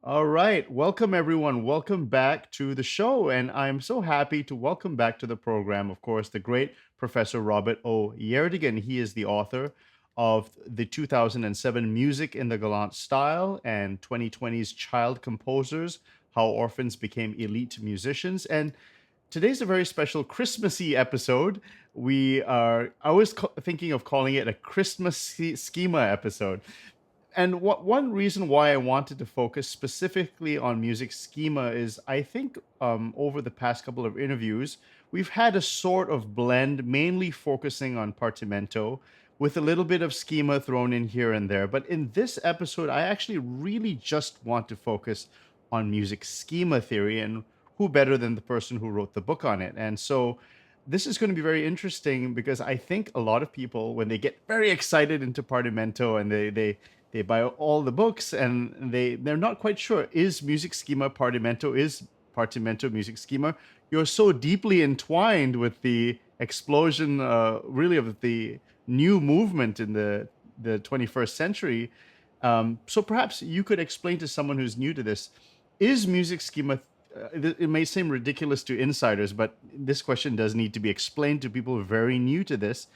All right. Welcome, everyone. Welcome back to the show. And I'm so happy to welcome back to the program, of course, the great Professor Robert O. Gjerdingen. He is the author of the 2007 Music in the Galant Style and 2020's Child Composers, How Orphans Became Elite Musicians. And today's a very special Christmassy episode. I was thinking of calling it a Christmas schema episode. And one reason why I wanted to focus specifically on music schema is I think over the past couple of interviews, we've had a sort of blend, mainly focusing on Partimento, with a little bit of schema thrown in here and there. But in this episode, I actually really just want to focus on music schema theory, and who better than the person who wrote the book on it? And so this is going to be very interesting because I think a lot of people, when they get very excited into Partimento and they buy all the books and they're not quite sure, is music schema Partimento, is Partimento music schema. You're so deeply entwined with the explosion really of the new movement in the 21st century. So perhaps you could explain to someone who's new to this, is music schema, it may seem ridiculous to insiders, but this question does need to be explained to people very new to this.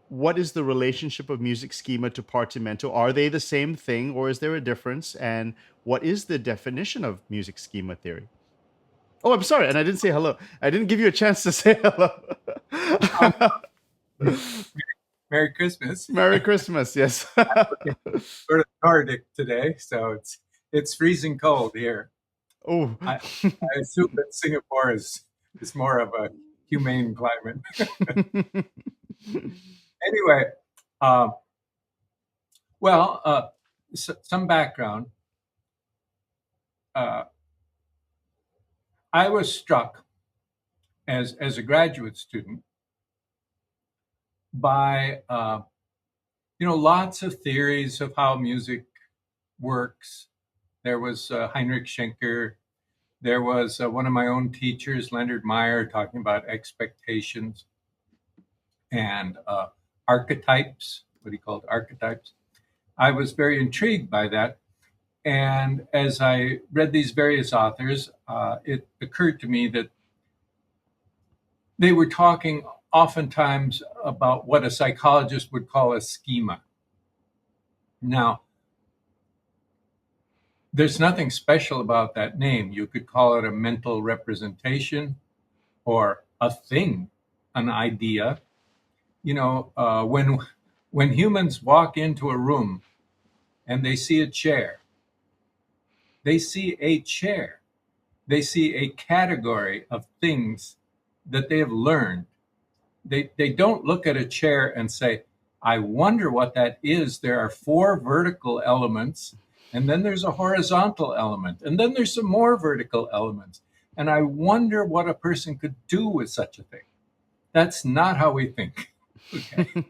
What is the relationship of music schema to Partimento? Are they the same thing, or is there a difference? And what is the definition of music schema theory? Oh, I'm sorry, and I didn't say hello. I didn't give you a chance to say hello. Um, Merry Christmas. Merry Christmas, yes. Sort of Nordic today, so it's freezing cold here. Oh, I assume that Singapore is more of a humane climate. Anyway, uh, some background. I was struck as a graduate student by lots of theories of how music works. There was Heinrich Schenker. There was one of my own teachers, Leonard Meyer, talking about expectations and archetypes, what he called archetypes. I was very intrigued by that. And as I read these various authors, it occurred to me that they were talking oftentimes about what a psychologist would call a schema. Now, there's nothing special about that name. You could call it a mental representation or a thing, an idea. When humans walk into a room and they see a chair, they see a chair. They see a category of things that they have learned. They don't look at a chair and say, I wonder what that is. There are 4 vertical elements, and then there's a horizontal element, and then there's some more vertical elements. And I wonder what a person could do with such a thing. That's not how we think. Okay.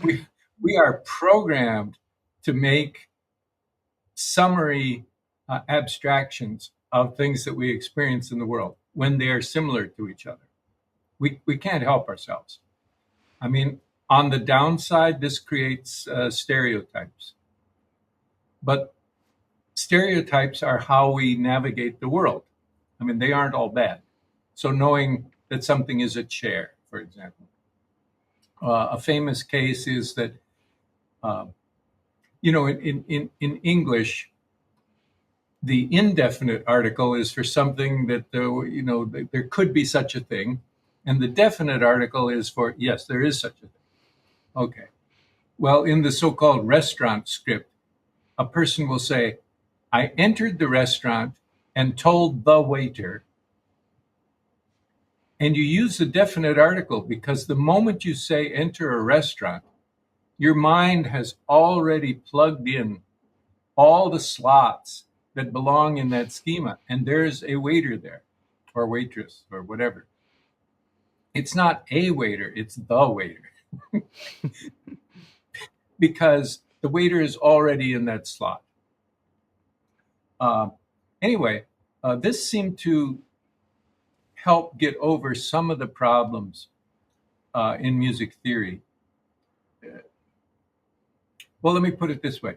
we are programmed to make summary abstractions of things that we experience in the world when they are similar to each other. We can't help ourselves. I mean, on the downside, this creates stereotypes. But stereotypes are how we navigate the world. I mean, they aren't all bad. So knowing that something is a chair, for example. A famous case is that, in English, the indefinite article is for something that, there could be such a thing. And the definite article is for, yes, there is such a thing. Okay. Well, in the so-called restaurant script, a person will say, I entered the restaurant and told the waiter. And you use the definite article because the moment you say enter a restaurant, your mind has already plugged in all the slots that belong in that schema. And there's a waiter there or waitress or whatever. It's not a waiter, it's the waiter. Because the waiter is already in that slot. Anyway, this seemed to help get over some of the problems in music theory. Well, let me put it this way.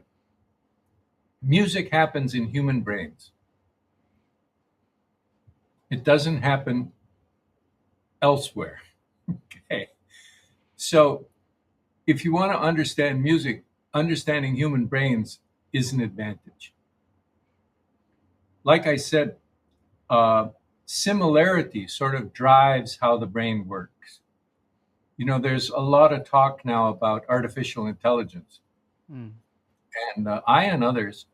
Music happens in human brains. It doesn't happen elsewhere. Okay. So if you want to understand music, understanding human brains is an advantage. Like I said, similarity sort of drives how the brain works. You know, there's a lot of talk now about artificial intelligence. Mm. And I and others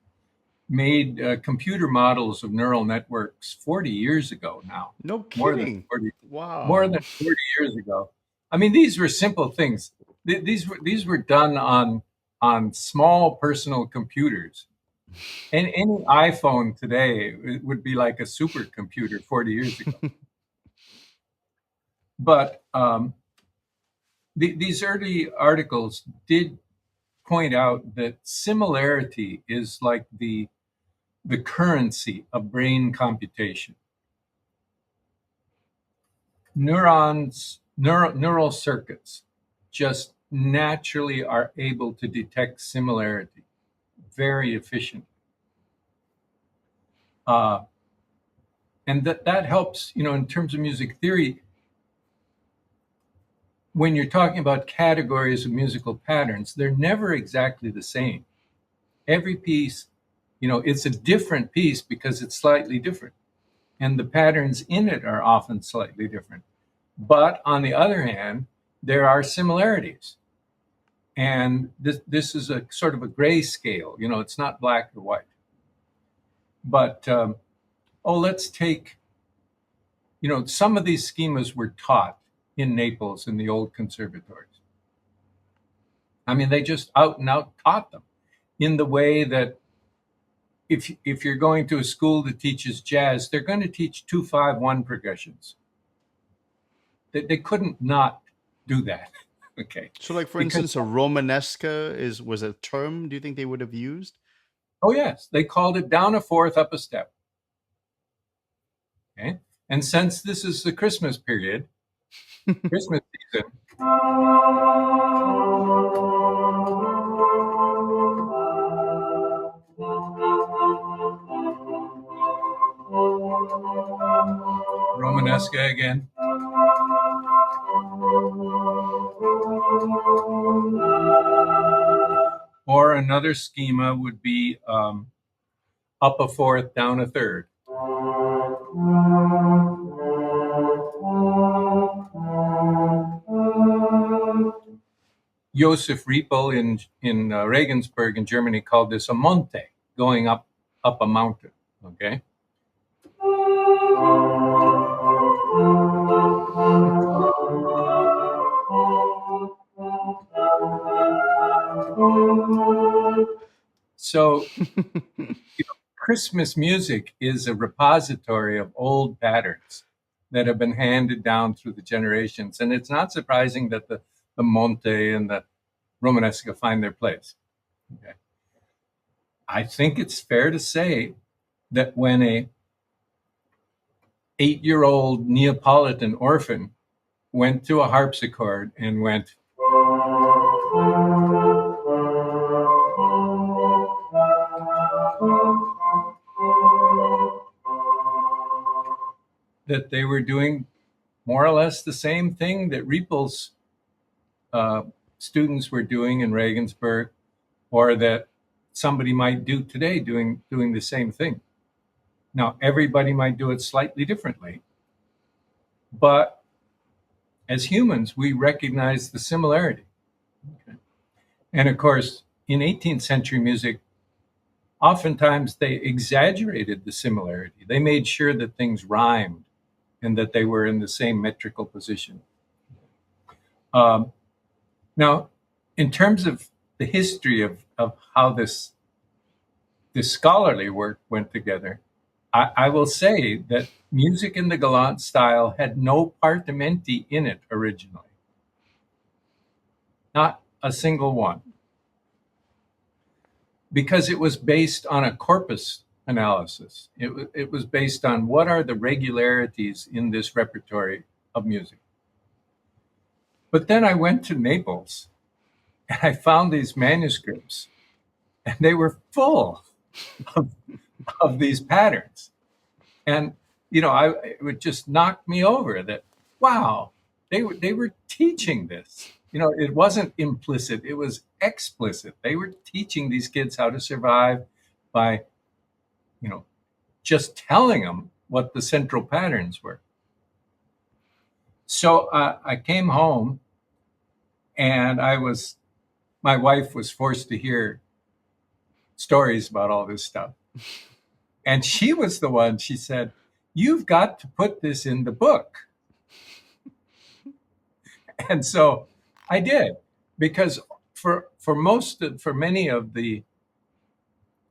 made computer models of neural networks 40 years ago now. No More than kidding. 40, more Wow. than 40 years ago. I mean, these were simple things. These were done on small personal computers. And any iPhone today would be like a supercomputer 40 years ago. But these early articles did point out that similarity is like the currency of brain computation. Neural circuits just naturally are able to detect similarity very efficiently. And that helps, you know, in terms of music theory, when you're talking about categories of musical patterns, they're never exactly the same. Every piece, you know, it's a different piece because it's slightly different. And the patterns in it are often slightly different. But on the other hand, there are similarities. And this is a sort of a gray scale, you know, it's not black or white. But, let's take, you know, some of these schemas were taught in Naples in the old conservatories. I mean, they just out and out taught them in the way that if you're going to a school that teaches jazz, they're going to teach 2-5-1 progressions. They couldn't not do that. Okay. So, like for Because, instance, a Romanesca was a term. Do you think they would have used? oh yes, they called it down a fourth, up a step. Okay. And since this is the Christmas period, Christmas season, Romanesca again. Or another schema would be up a fourth, down a third. Josef Riepel in Regensburg in Germany called this a monte, going up a mountain. Okay. So Christmas music is a repository of old patterns that have been handed down through the generations. And it's not surprising that the Monte and the Romanesca find their place. Okay. I think it's fair to say that when a 8-year-old Neapolitan orphan went to a harpsichord and went, that they were doing more or less the same thing that Riepel's students were doing in Regensburg, or that somebody might do today doing the same thing. Now, everybody might do it slightly differently, but as humans, we recognize the similarity. Okay. And of course, in 18th century music, oftentimes they exaggerated the similarity. They made sure that things rhymed and that they were in the same metrical position. Now, in terms of the history of how this scholarly work went together, I will say that music in the Galant style had no partimenti in it originally. Not a single one. Because it was based on a corpus analysis. It was based on what are the regularities in this repertory of music. But then I went to Naples and I found these manuscripts and they were full. of, of these patterns. And, it would just knock me over that, wow, they were teaching this. It wasn't implicit, it was explicit. They were teaching these kids how to survive by, just telling them what the central patterns were. So I came home, and my wife was forced to hear stories about all this stuff. And she was the one, she said, "You've got to put this in the book." And so I did, because for many of the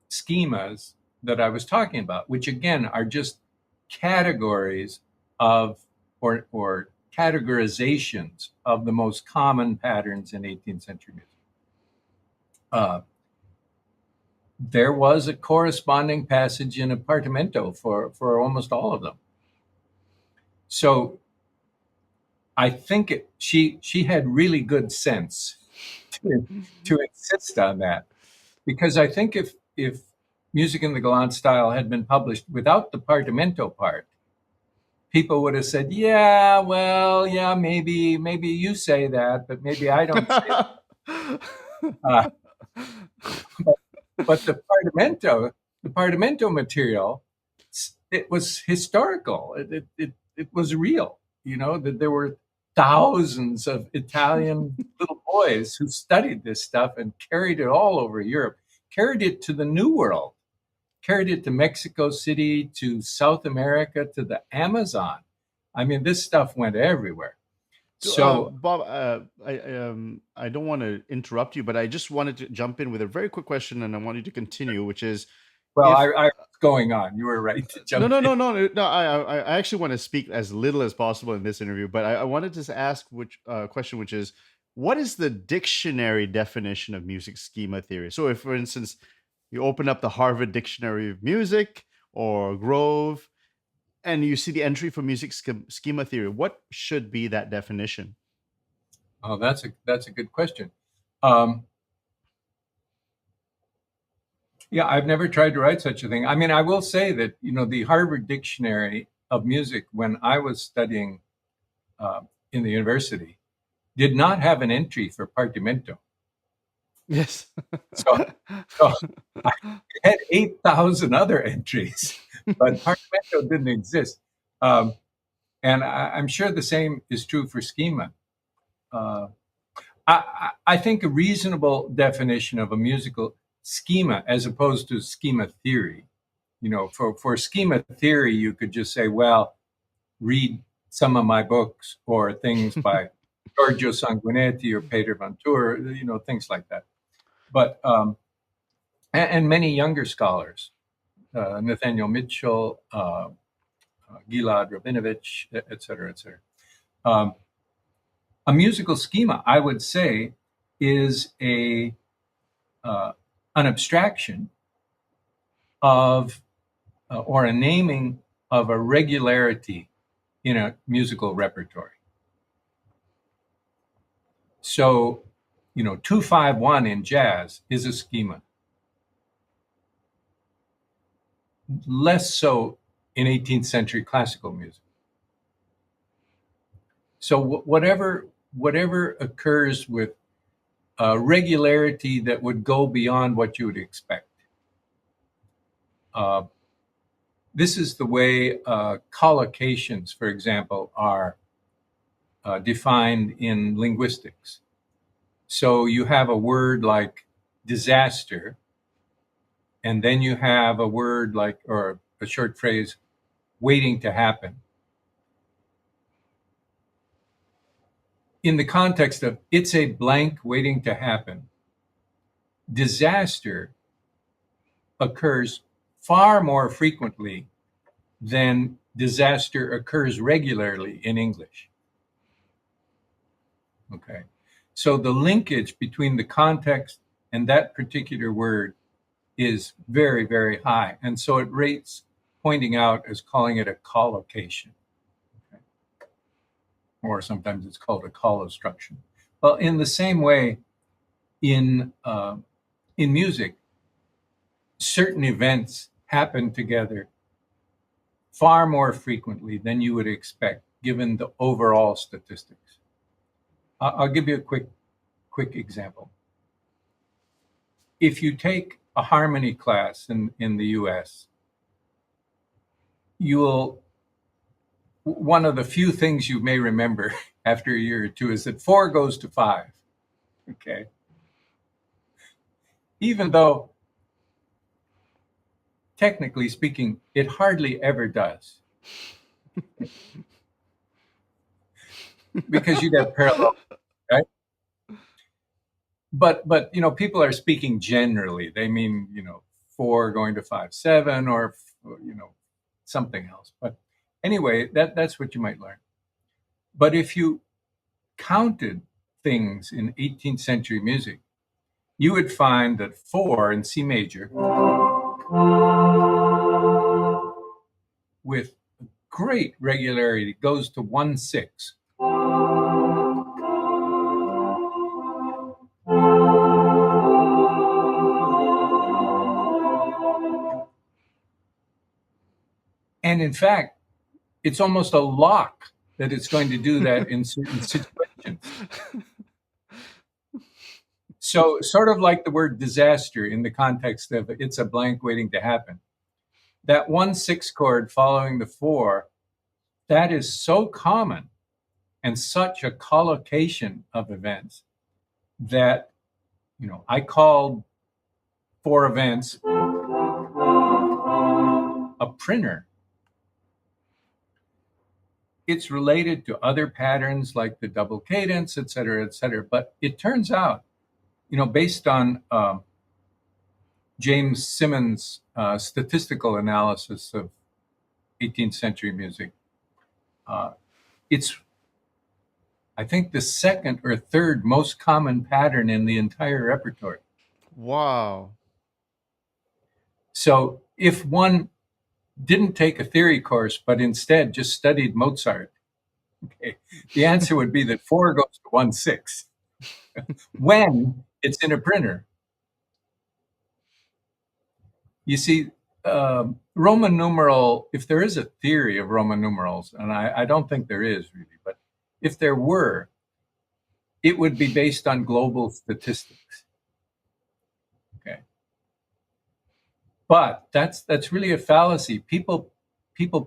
schemas that I was talking about, which again are just categories of or categorizations of the most common patterns in 18th century music. There was a corresponding passage in a Partimento for almost all of them. So I think she had really good sense to insist on that, because I think if Music in the Galant Style had been published without the Partimento part, people would have said, "Yeah, well, yeah, maybe you say that, but maybe I don't say that." But the Partimento material, it was historical. It was real. That there were thousands of Italian little boys who studied this stuff and carried it all over Europe, carried it to the New World, carried it to Mexico City, to South America, to the Amazon. I mean, this stuff went everywhere. So, Bob, I don't want to interrupt you, but I just wanted to jump in with a very quick question, and I want you to continue, which is, well, if I was going on. You were right to jump no, in. I actually want to speak as little as possible in this interview, but I wanted to ask which question, which is, what is the dictionary definition of music schema theory? So, if, for instance, you open up the Harvard Dictionary of Music or Grove, and you see the entry for music schema theory, what should be that definition? Oh, that's a good question. Yeah, I've never tried to write such a thing. I mean, I will say that the Harvard Dictionary of Music, when I was studying in the university, did not have an entry for Partimento. Yes. So I had 8,000 other entries, but Partimento didn't exist. And I'm sure the same is true for schema. I think a reasonable definition of a musical schema, as opposed to schema theory, for schema theory, you could just say, well, read some of my books or things by Giorgio Sanguinetti or Peter Van Tour, things like that. But and many younger scholars, Nathaniel Mitchell, Gilad Rabinovich, et cetera, et cetera. A musical schema, I would say, is an abstraction of or a naming of a regularity in a musical repertoire. So, 2-5-1 in jazz is a schema. Less so in 18th century classical music. So whatever occurs with regularity that would go beyond what you would expect. This is the way collocations, for example, are defined in linguistics. So you have a word like disaster, and then you have a word like, or a short phrase, waiting to happen. In the context of it's a blank waiting to happen, disaster occurs far more frequently than disaster occurs regularly in English. Okay. So the linkage between the context and that particular word is very, very high. And so it rates pointing out as calling it a collocation. Okay. Or sometimes it's called a collostruction. Well, in the same way, in music, certain events happen together far more frequently than you would expect, given the overall statistics. I'll give you a quick example. If you take a harmony class in the US, one of the few things you may remember after a year or two is that 4 goes to 5. Okay. Even though, technically speaking, it hardly ever does. Because you'd have parallel, right? But people are speaking generally. They mean, 4 going to 5, 7, or something else. But anyway, that's what you might learn. But if you counted things in 18th century music, you would find that 4 in C major, with great regularity, goes to 1/6. And in fact, it's almost a lock that it's going to do that in certain situations. So sort of like the word disaster in the context of it's a blank waiting to happen. That 1/6 chord following the 4, that is so common and such a collocation of events that, I called 4 events a printer. It's related to other patterns like the double cadence, et cetera, but it turns out, based on James Simmons' statistical analysis of 18th century music, it's, I think, the second or third most common pattern in the entire repertoire. Wow. So if one didn't take a theory course, but instead just studied Mozart, okay, the answer would be that 4 goes to 1/6 when it's in a printer. You see, Roman numeral, if there is a theory of Roman numerals, and I don't think there is really, but if there were, it would be based on global statistics. Okay. But that's really a fallacy. People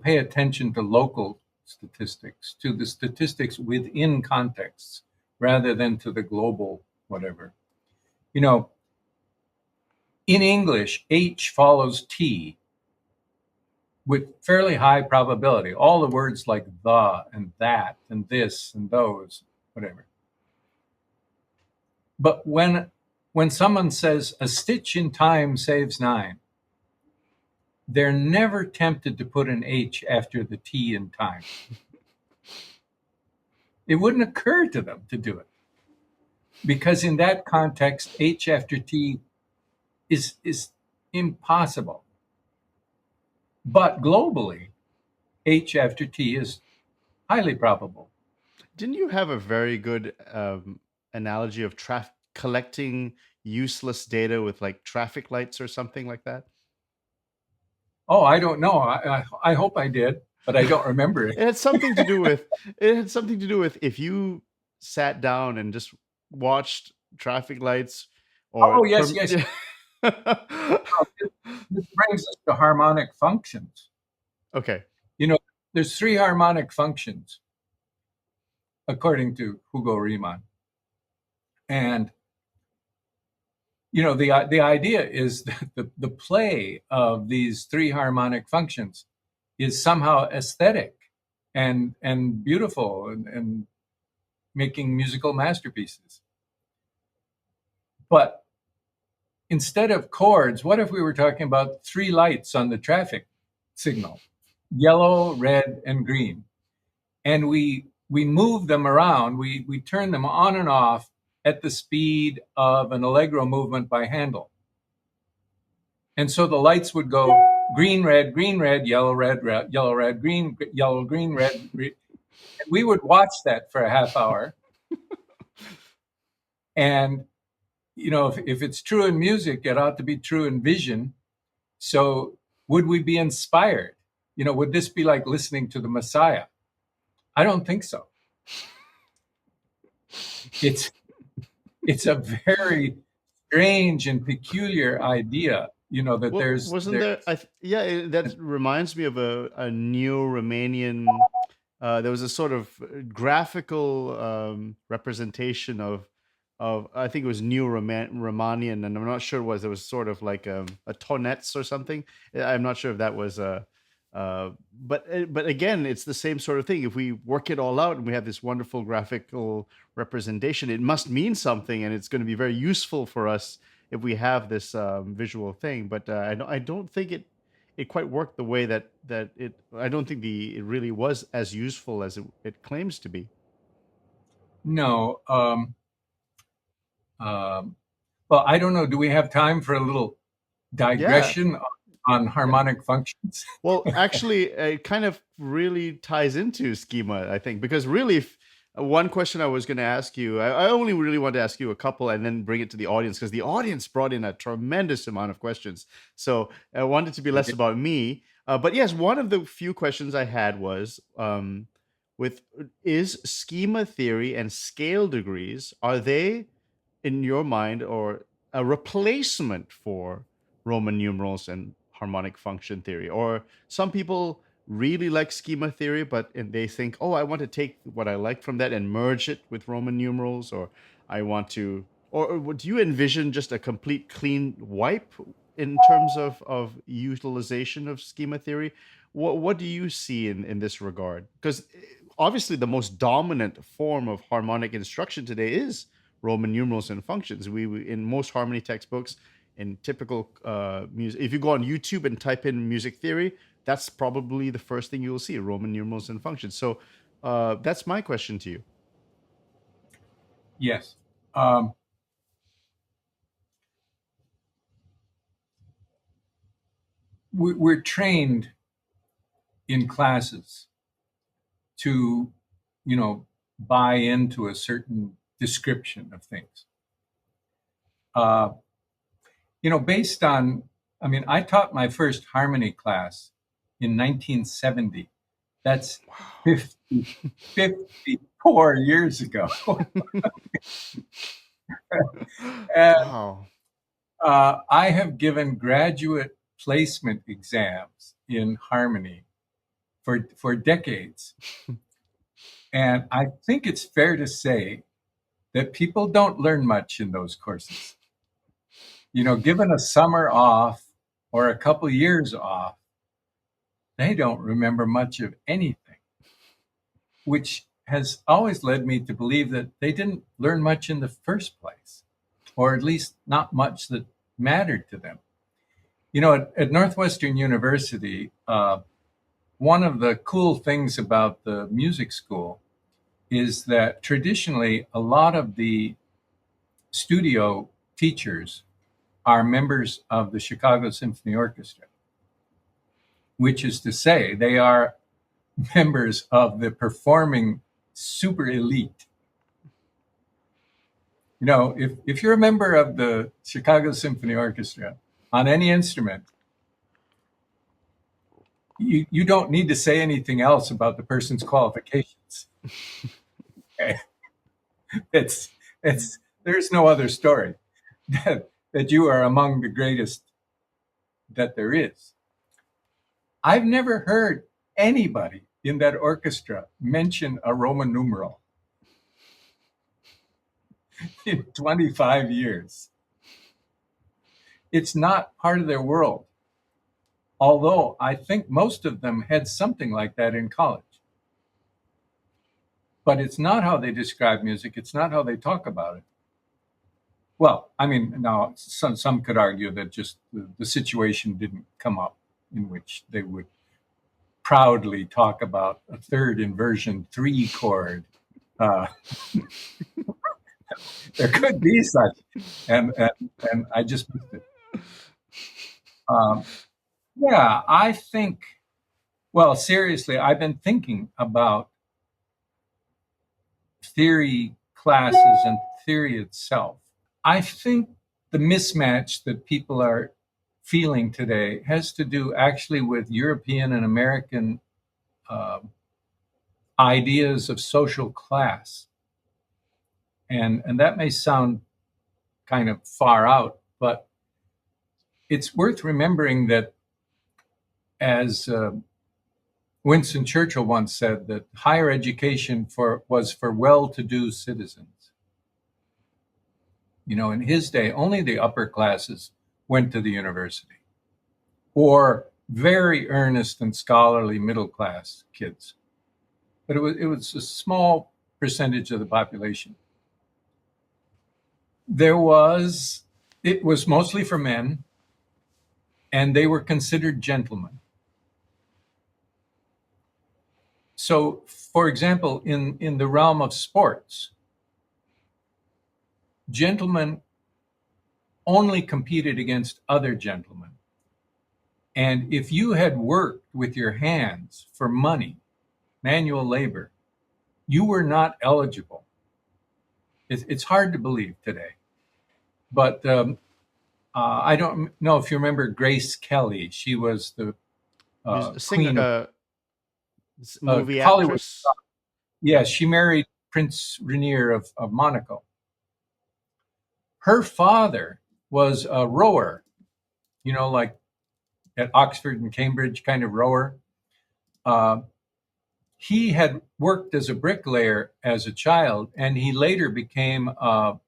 pay attention to local statistics, to the statistics within contexts, rather than to the global whatever. In English, H follows T with fairly high probability. All the words like the and that and this and those, whatever. But when someone says a stitch in time saves 9, they're never tempted to put an H after the T in time. It wouldn't occur to them to do it. Because in that context, H after T is impossible. But globally, H after T is highly probable. Didn't you have a very good analogy of collecting useless data with like traffic lights or something like that? Oh, I don't know. I hope I did, but I don't remember it. It had something to do with if you sat down and just watched traffic lights or Oh, yes. This brings us to harmonic functions. Okay. There's 3 harmonic functions according to Hugo Riemann. And the idea is that the play of these 3 harmonic functions is somehow aesthetic and beautiful and making musical masterpieces. But instead of chords, what if we were talking about 3 lights on the traffic signal? Yellow, red, and green. And we move them around, we turn them on and off at the speed of an allegro movement by Handel. And so the lights would go green, red, yellow, red, yellow, red, green, yellow, green, red, green. And we would watch that for a half hour. And, if it's true in music, it ought to be true in vision. So would we be inspired? Would this be like listening to the Messiah? I don't think so. It's a very strange and peculiar idea, that Well, there's wasn't there? That reminds me of a neo-Romanian. There was a sort of graphical representation of I think it was Romanian, and I'm not sure what it was. There was sort of like a tonets or something. I'm not sure if that was a. But again, it's the same sort of thing. If we work it all out and we have this wonderful graphical representation, it must mean something, and it's going to be very useful for us if we have this visual thing. But I don't think it quite worked the way that it. I don't think it really was as useful as it claims to be. no. Well, I don't know. Do we have time for a little Yeah. digression on harmonic functions? Well, actually, it kind of really ties into schema, I think, because really, one question I was going to ask you, I only really want to ask you a couple and then bring it to the audience because the audience brought in a tremendous amount of questions. So I wanted to be less about me. But yes, one of the few questions I had was with is schema theory and scale degrees, are they in your mind or a replacement for Roman numerals and harmonic function theory? Or some people really like schema theory, but and they think, oh, I want to take what I like from that and merge it with Roman numerals, or I want to, or do you envision just a complete clean wipe in terms of utilization of schema theory? What do you see in this regard? Because obviously the most dominant form of harmonic instruction today is Roman numerals and functions. We in most harmony textbooks, in typical music, if you go on YouTube and type in music theory, that's probably the first thing you'll see: Roman numerals and functions. So that's my question to you. Yes. We're trained in classes to, buy into a certain description of things. Based on, I taught my first harmony class in 1970. That's 54 years ago. And Wow. I have given graduate placement exams in harmony for decades. And I think it's fair to say that people don't learn much in those courses. Given a summer off or a couple years off, they don't remember much of anything, which has always led me to believe that they didn't learn much in the first place, or at least not much that mattered to them. At Northwestern University, one of the cool things about the music school is that traditionally a lot of the studio teachers are members of the Chicago Symphony Orchestra, which is to say they are members of the performing super elite. If you're a member of the Chicago Symphony Orchestra on any instrument, you don't need to say anything else about the person's qualifications. Okay? There's no other story that you are among the greatest that there is. I've never heard anybody in that orchestra mention a Roman numeral in 25 years. It's not part of their world. Although I think most of them had something like that in college. But it's not how they describe music. It's not how they talk about it. Well, now some could argue that just the situation didn't come up in which they would proudly talk about a third inversion 3 chord. There could be such, and I just missed it. Yeah, I think. Well, seriously, I've been thinking about theory classes and theory itself. I think the mismatch that people are feeling today has to do actually with European and American ideas of social class. And that may sound kind of far out, but it's worth remembering that, as Winston Churchill once said, that higher education was for well-to-do citizens. You know, in his day, only the upper classes went to the university, or very earnest and scholarly middle-class kids. But it was a small percentage of the population. It was mostly for men, and they were considered gentlemen. So, for example, in the realm of sports, gentlemen only competed against other gentlemen. And if you had worked with your hands for money, manual labor, you were not eligible. It's hard to believe today. But I don't know if you remember Grace Kelly. She was the queen of movie Hollywood. actress. Yes, she married Prince Rainier of Monaco. Her father was a rower, you know, like at Oxford and Cambridge kind of rower. He had worked as a bricklayer as a child, and he later became a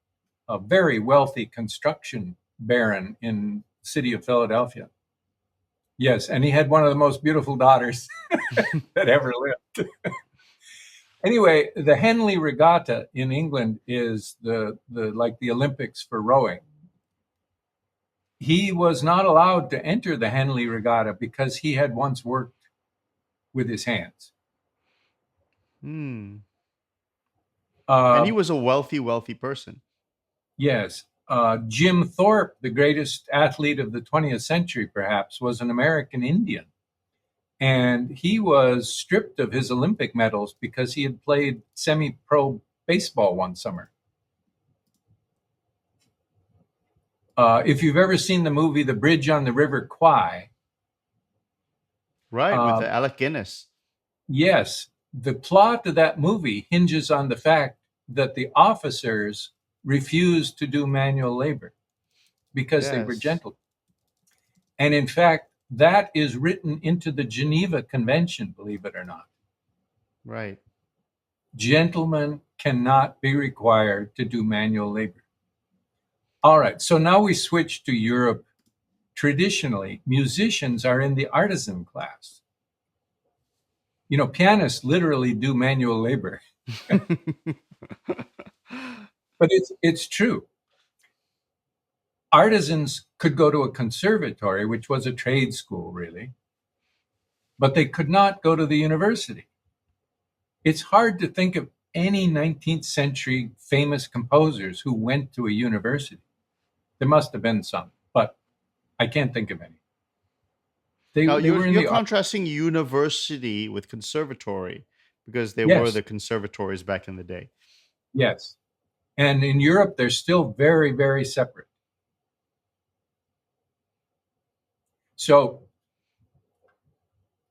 very wealthy construction baron in the city of Philadelphia. Yes, and he had one of the most beautiful daughters that ever lived. Anyway, the Henley Regatta in England is the like the Olympics for rowing. He was not allowed to enter the Henley Regatta because he had once worked with his hands. And he was a wealthy person. Yes. Jim Thorpe, the greatest athlete of the 20th century, perhaps, was an American Indian. And he was stripped of his Olympic medals because he had played semi-pro baseball one summer. If you've ever seen the movie The Bridge on the River Kwai. Right, with Alec Guinness. Yes. The plot of that movie hinges on the fact that the officers refused to do manual labor because they were gentle. And in fact, that is written into the Geneva Convention, believe it or not. Right. Gentlemen cannot be required to do manual labor. All right, so now we switch to Europe. Traditionally, musicians are in the artisan class. You know, pianists literally do manual labor. But it's true. Artisans could go to a conservatory, which was a trade school, really, but they could not go to the university. It's hard to think of any 19th century famous composers who went to a university. There must have been some, but I can't think of any. You're contrasting university with conservatory because they were the conservatories back in the day. Yes. And in Europe, they're still very, very separate. So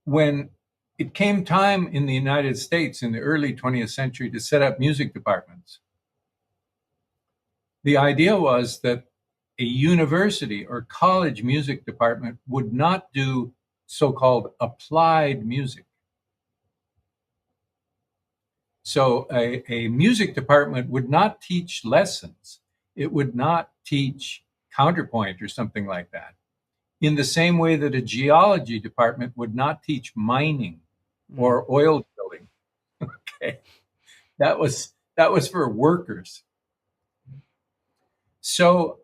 when it came time in the United States in the early 20th century to set up music departments, the idea was that a university or college music department would not do so-called applied music. So a music department would not teach lessons. It would not teach counterpoint or something like that. In the same way that a geology department would not teach mining or oil drilling. Okay. That was for workers. So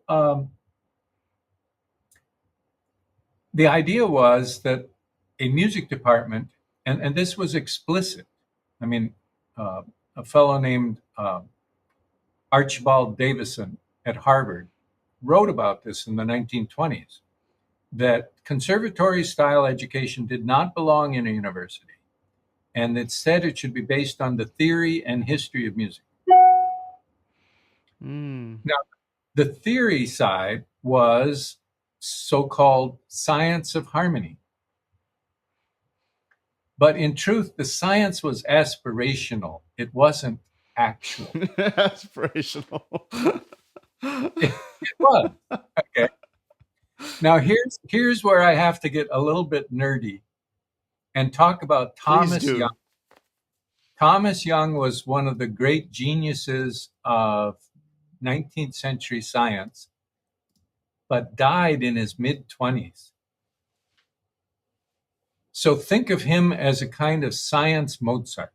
the idea was that a music department, and this was explicit. I mean, a fellow named Archibald Davison at Harvard wrote about this in the 1920s, that conservatory-style education did not belong in a university, and instead it should be based on the theory and history of music. Now, the theory side was so-called science of harmony. But in truth, the science was aspirational. It wasn't actual. Aspirational. It was. Okay. Now here's where I have to get a little bit nerdy and talk about Please Thomas Young. do. Thomas Young was one of the great geniuses of 19th century science, but died in his mid-20s. So think of him as a kind of science Mozart.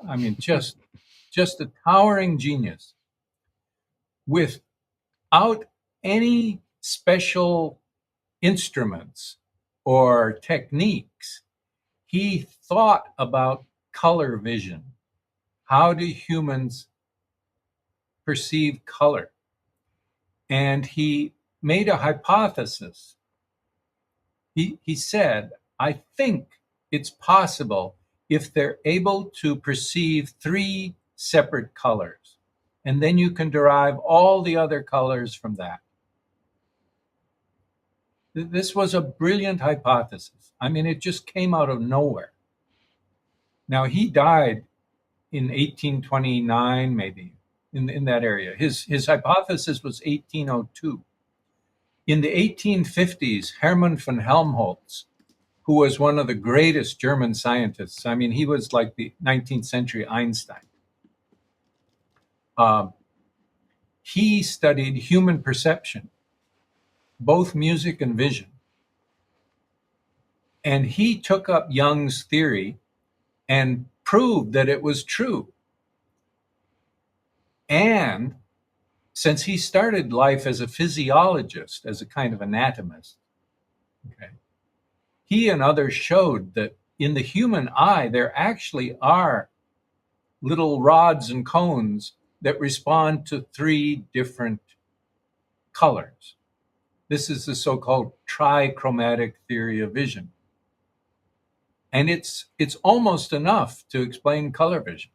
I mean, just a towering genius without any special instruments or techniques. He thought about color vision. How do humans perceive color? And he made a hypothesis. He said, I think it's possible if they're able to perceive three separate colors, and then you can derive all the other colors from that. This was a brilliant hypothesis. I mean, it just came out of nowhere. Now, he died in 1829, maybe, in that area. His hypothesis was 1802. In the 1850s, Hermann von Helmholtz, who was one of the greatest German scientists, I mean, he was like the 19th century Einstein. He studied human perception, both music and vision. And he took up Jung's theory and proved that it was true. And since he started life as a physiologist, as a kind of anatomist, okay, he and others showed that in the human eye, there actually are little rods and cones that respond to three different colors. This is the so-called trichromatic theory of vision. And it's almost enough to explain color vision.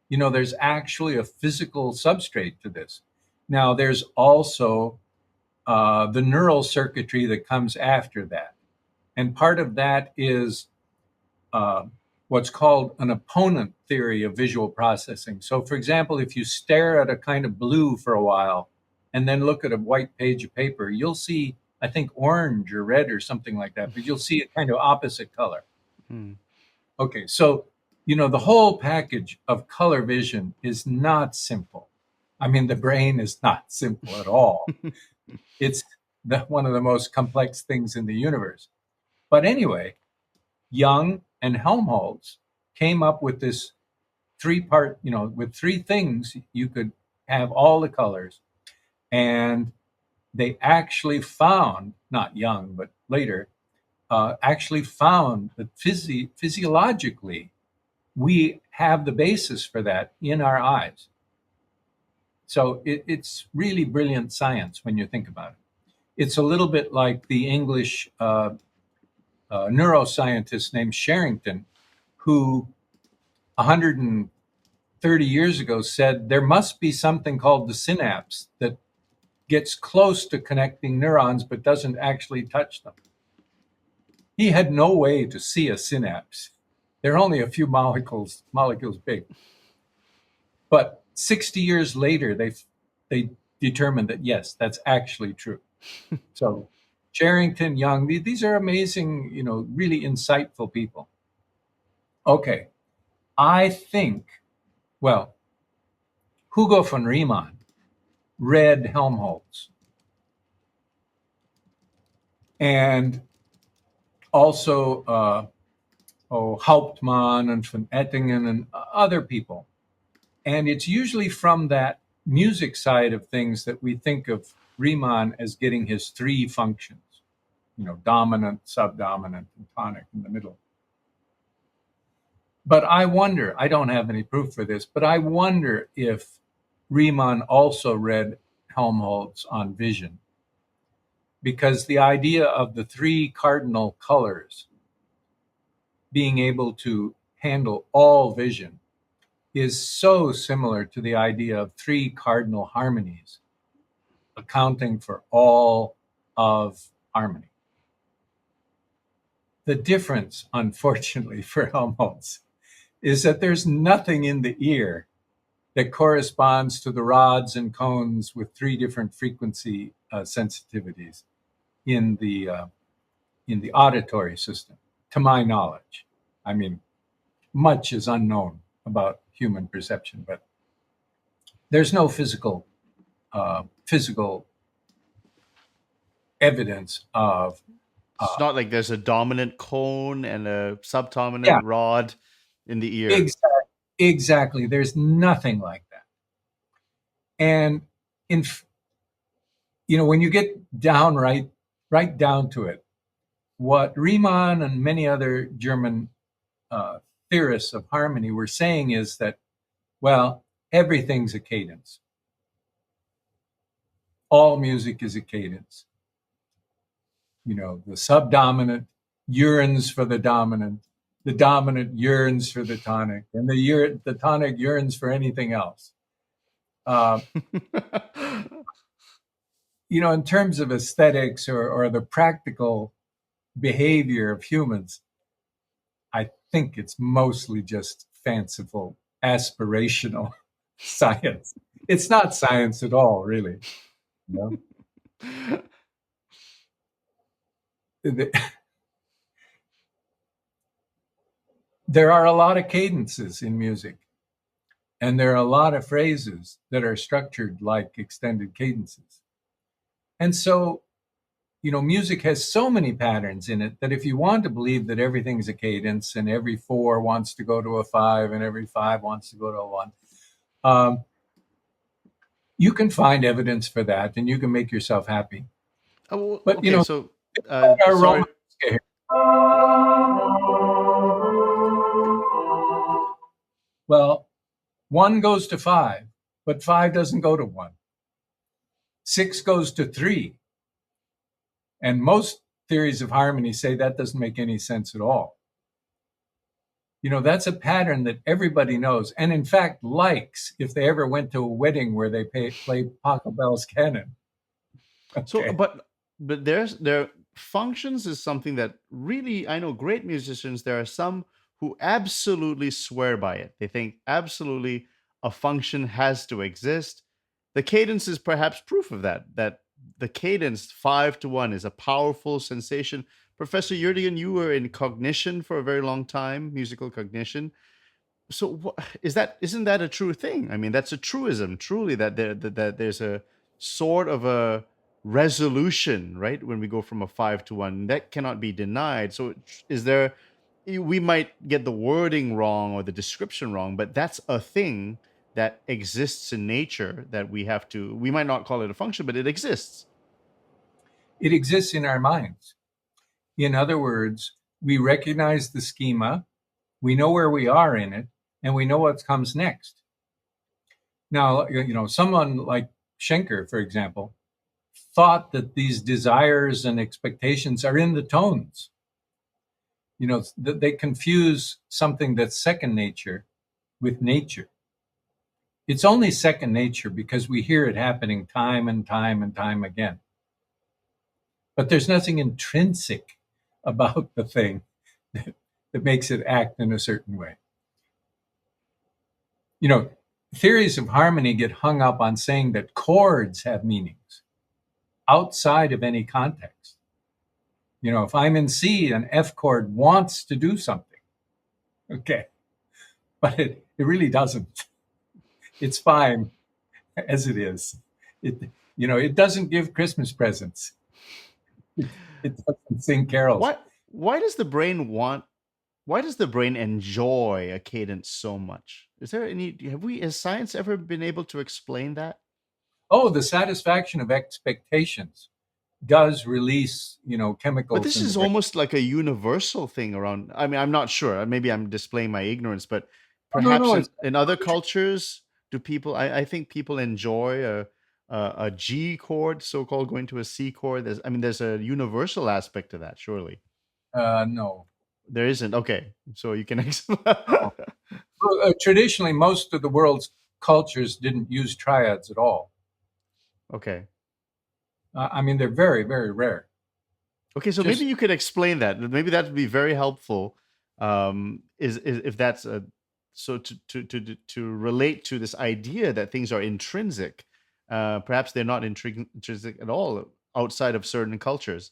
You know, there's actually a physical substrate to this. Now, there's also the neural circuitry that comes after that. And part of that is what's called an opponent theory of visual processing. So, for example, if you stare at a kind of blue for a while and then look at a white page of paper, you'll see, I think, orange or red or something like that, but you'll see a kind of opposite color. Okay, so, you know, the whole package of color vision is not simple. I mean, the brain is not simple at all. It's one of the most complex things in the universe. But anyway, Jung and Helmholtz came up with this three-part, you know, with three things, you could have all the colors. And they actually found, not Jung, but later, actually found that physiologically, we have the basis for that in our eyes. So it's really brilliant science when you think about it. It's a little bit like the English neuroscientist named Sherrington, who 130 years ago said there must be something called the synapse that gets close to connecting neurons but doesn't actually touch them. He had no way to see a synapse. They're only a few molecules big. But 60 years later, they determined that, yes, that's actually true. So Sherrington, Jung, these are amazing, you know, really insightful people. Okay, I think, well, Hugo von Riemann read Helmholtz. And also Hauptmann and von Ettingen and other people. And it's usually from that music side of things that we think of Riemann as getting his three functions, you know, dominant, subdominant, and tonic in the middle. But I wonder, I don't have any proof for this, but I wonder if Riemann also read Helmholtz on vision, because the idea of the three cardinal colors being able to handle all vision is so similar to the idea of three cardinal harmonies accounting for all of harmony. The difference, unfortunately, for Helmholtz is that there's nothing in the ear that corresponds to the rods and cones with 3 different frequency sensitivities in the auditory system, to my knowledge. I mean, much is unknown about human perception, but there's no physical evidence of. It's not like there's a dominant cone and a subdominant Yeah, rod in the ear. exactly. There's nothing like that. And in when you get down right down to it, what Riemann and many other German theorists of harmony were saying is that, well, everything's a cadence. All music is a cadence. The subdominant yearns for the dominant yearns for the tonic, and the tonic yearns for anything else. In terms of aesthetics or the practical behavior of humans, I think it's mostly just fanciful, aspirational science. It's not science at all, really. There are a lot of cadences in music, and there are a lot of phrases that are structured like extended cadences. And so, music has so many patterns in it that if you want to believe that everything's a cadence and every 4 wants to go to a 5 and every 5 wants to go to a 1, you can find evidence for that and you can make yourself happy. Oh, But, okay, so our sorry. Roman scale. Well, 1 goes to 5, but 5 doesn't go to 1. 6 goes to 3. And most theories of harmony say that doesn't make any sense at all. That's a pattern that everybody knows, and in fact likes if they ever went to a wedding where they play Pachelbel's canon. Okay. So, but there functions is something that really, I know great musicians. There are some who absolutely swear by it. They think absolutely a function has to exist. The cadence is perhaps proof of that. That the cadence 5-1 is a powerful sensation. Professor Gjerdingen, you were in cognition for a very long time, musical cognition. So isn't that a true thing? I mean, that's a truism, truly, that there's a sort of a resolution, right? When we go from a 5-1, that cannot be denied. So is there, we might get the wording wrong or the description wrong, but that's a thing that exists in nature that we might not call it a function, but it exists. It exists in our minds. In other words, we recognize the schema, we know where we are in it, and we know what comes next. Now, someone like Schenker, for example, thought that these desires and expectations are in the tones. They confuse something that's second nature with nature. It's only second nature because we hear it happening time and time and time again. But there's nothing intrinsic about the thing that makes it act in a certain way. Theories of harmony get hung up on saying that chords have meanings outside of any context. If I'm in C, an F chord wants to do something. Okay. But it really doesn't. It's fine as it is. It doesn't give Christmas presents. It doesn't sing carols. Why does the brain enjoy a cadence so much? Has science ever been able to explain that? Oh, the satisfaction of expectations does release, chemicals. But this is almost like a universal thing around. I mean, I'm not sure. Maybe I'm displaying my ignorance, but perhaps in other cultures, do people? I think people enjoy a G chord, so-called, going to a C chord. There's a universal aspect to that, surely. No, there isn't. Okay, so you can. Traditionally, most of the world's cultures didn't use triads at all. Okay. I mean, they're very, very rare. Okay, so maybe Just you could explain that. Maybe that would be very helpful. Is if that's a so to relate to this idea that things are intrinsic. Perhaps they're not intrinsic at all outside of certain cultures.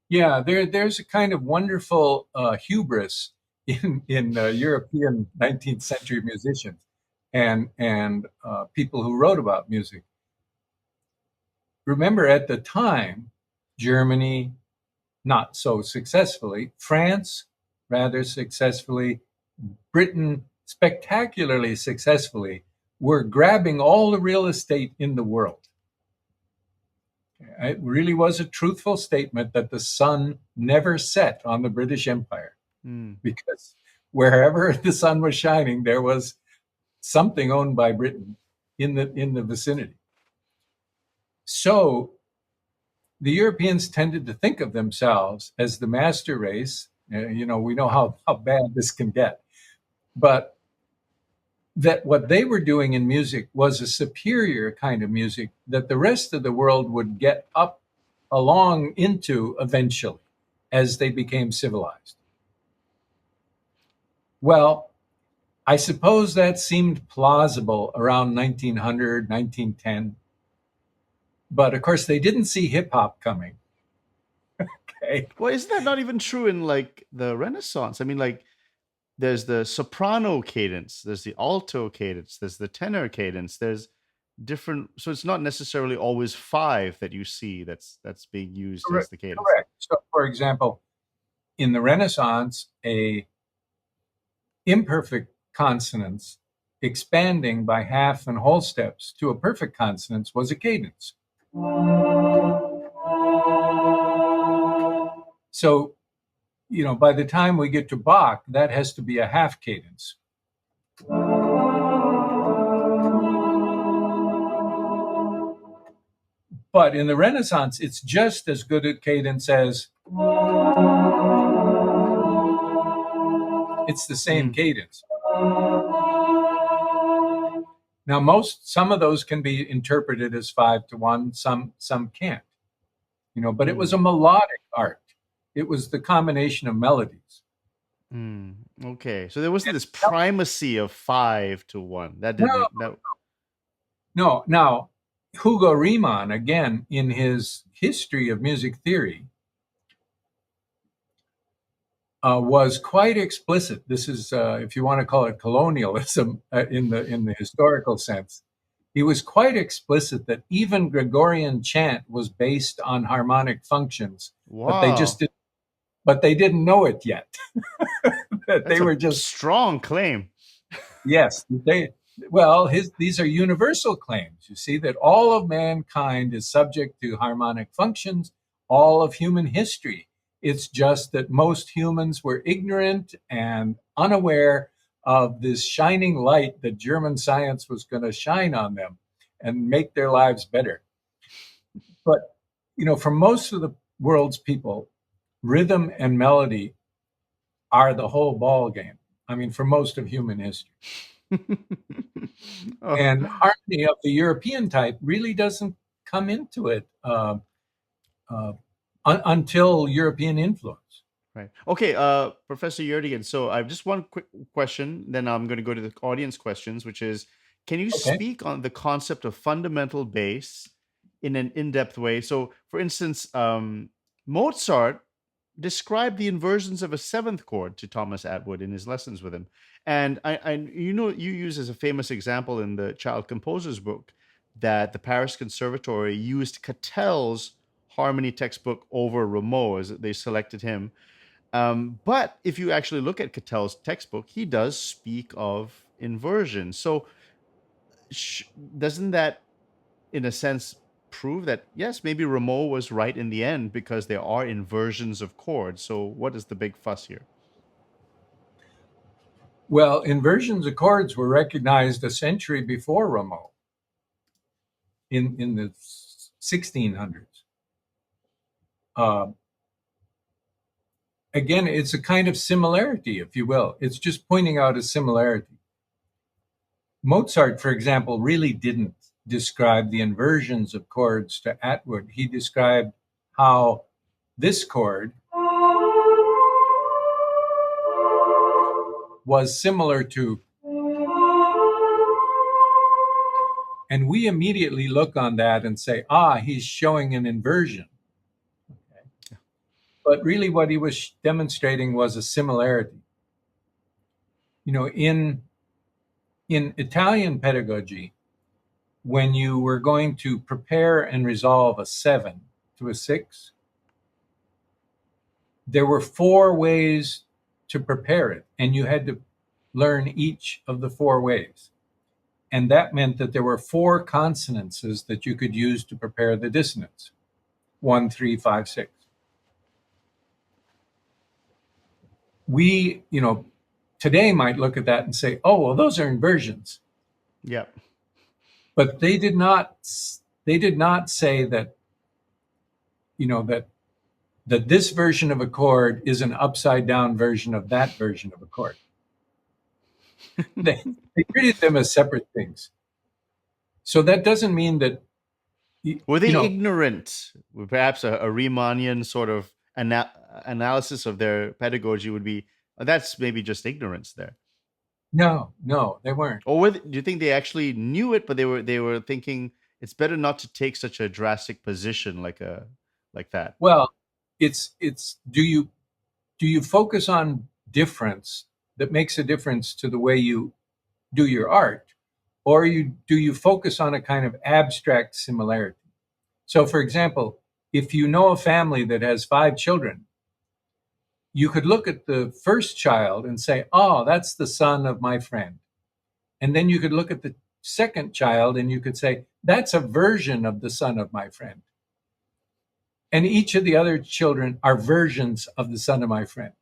yeah, there's a kind of wonderful hubris in European 19th century musicians and people who wrote about music. Remember, at the time, Germany, not so successfully, France, rather successfully, Britain, spectacularly successfully, were grabbing all the real estate in the world. It really was a truthful statement that the sun never set on the British Empire, Mm. because wherever the sun was shining, there was something owned by Britain in the vicinity. So the Europeans tended to think of themselves as the master race. We know how bad this can get, but that what they were doing in music was a superior kind of music that the rest of the world would get up along into eventually as they became civilized. Well, I suppose that seemed plausible around 1900, 1910. But of course, they didn't see hip hop coming. Okay. Well, isn't that not even true in like the Renaissance? I mean, like there's the soprano cadence, there's the alto cadence, there's the tenor cadence, there's different. So it's not necessarily always five that you see that's being used as Correct. the cadence. Correct. So, for example, in the Renaissance, a imperfect consonance expanding by half and whole steps to a perfect consonance was a cadence. So, by the time we get to Bach, that has to be a half cadence. But in the Renaissance, it's just as good a cadence as it's the same Mm. cadence. Now, some of those can be interpreted as 5-1, some can't. But it was a melodic art. It was the combination of melodies. Mm. Okay, so there wasn't this primacy of 5-1. That No, didn't. That. no. Now, Hugo Riemann, again, in his history of music theory, was quite explicit. This is, if you want to call it colonialism in the historical sense. He was quite explicit that even Gregorian chant was based on harmonic functions, but Wow, they didn't know it yet. That that's they a were just strong claim. yes. These are universal claims. You see that all of mankind is subject to harmonic functions. All of human history. It's just that most humans were ignorant and unaware of this shining light that German science was going to shine on them and make their lives better. But, for most of the world's people, rhythm and melody are the whole ball game. I mean, for most of human history. Oh, And harmony of the European type really doesn't come into it until European influence. right. Okay, Professor Yerdigan. So I have just one quick question, then I'm going to go to the audience questions, which is, can you Okay. speak on the concept of fundamental bass in an in-depth way? So, for instance, Mozart described the inversions of a seventh chord to Thomas Atwood in his lessons with him, and you use as a famous example in the Child Composer's book that the Paris Conservatory used Catel's harmony textbook over Rameau as they selected him. But if you actually look at Catel's textbook, he does speak of inversion. So sh- doesn't that, in a sense, prove that yes, maybe Rameau was right in the end because there are inversions of chords? So what is the big fuss here? Well, inversions of chords were recognized a century before Rameau in the 1600s. Again, it's a kind of similarity, if you will. It's just pointing out a similarity. Mozart, for example, really didn't describe the inversions of chords to Atwood. He described how this chord was similar to, and we immediately look on that and say, he's showing an inversion. Okay. But really what he was demonstrating was a similarity. You know, in Italian pedagogy, when you were going to prepare and resolve a 7 to a 6, there were 4 ways to prepare it, and you had to learn each of the 4 ways. And that meant that there were 4 consonances that you could use to prepare the dissonance. 1, 3, 5, 6. We, today might look at that and say, oh, well, those are inversions. Yeah. But they did not say that, that this version of a chord is an upside down version of that version of a chord. They treated them as separate things. So that doesn't mean that... Were they ignorant? Perhaps a Riemannian sort of analysis of their pedagogy would be, that's maybe just ignorance there. No, they weren't. Or do you think they actually knew it, but they were thinking it's better not to take such a drastic position like that? Well, it's do you focus on difference that makes a difference to the way you do your art, or do you focus on a kind of abstract similarity? So, for example, if you know a family that has 5 children, you could look at the first child and say, oh, that's the son of my friend. And then you could look at the second child and you could say, that's a version of the son of my friend. And each of the other children are versions of the son of my friend.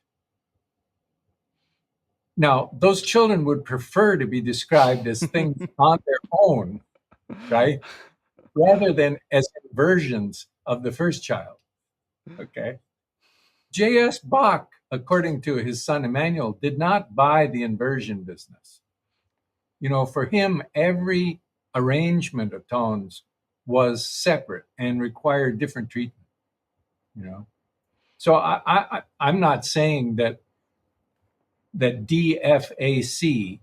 Now, those children would prefer to be described as things on their own, right? Rather than as versions of the first child. Okay. J.S. Bach, according to his son Emmanuel, did not buy the inversion business. For him, every arrangement of tones was separate and required different treatment. So I'm not saying that DFAC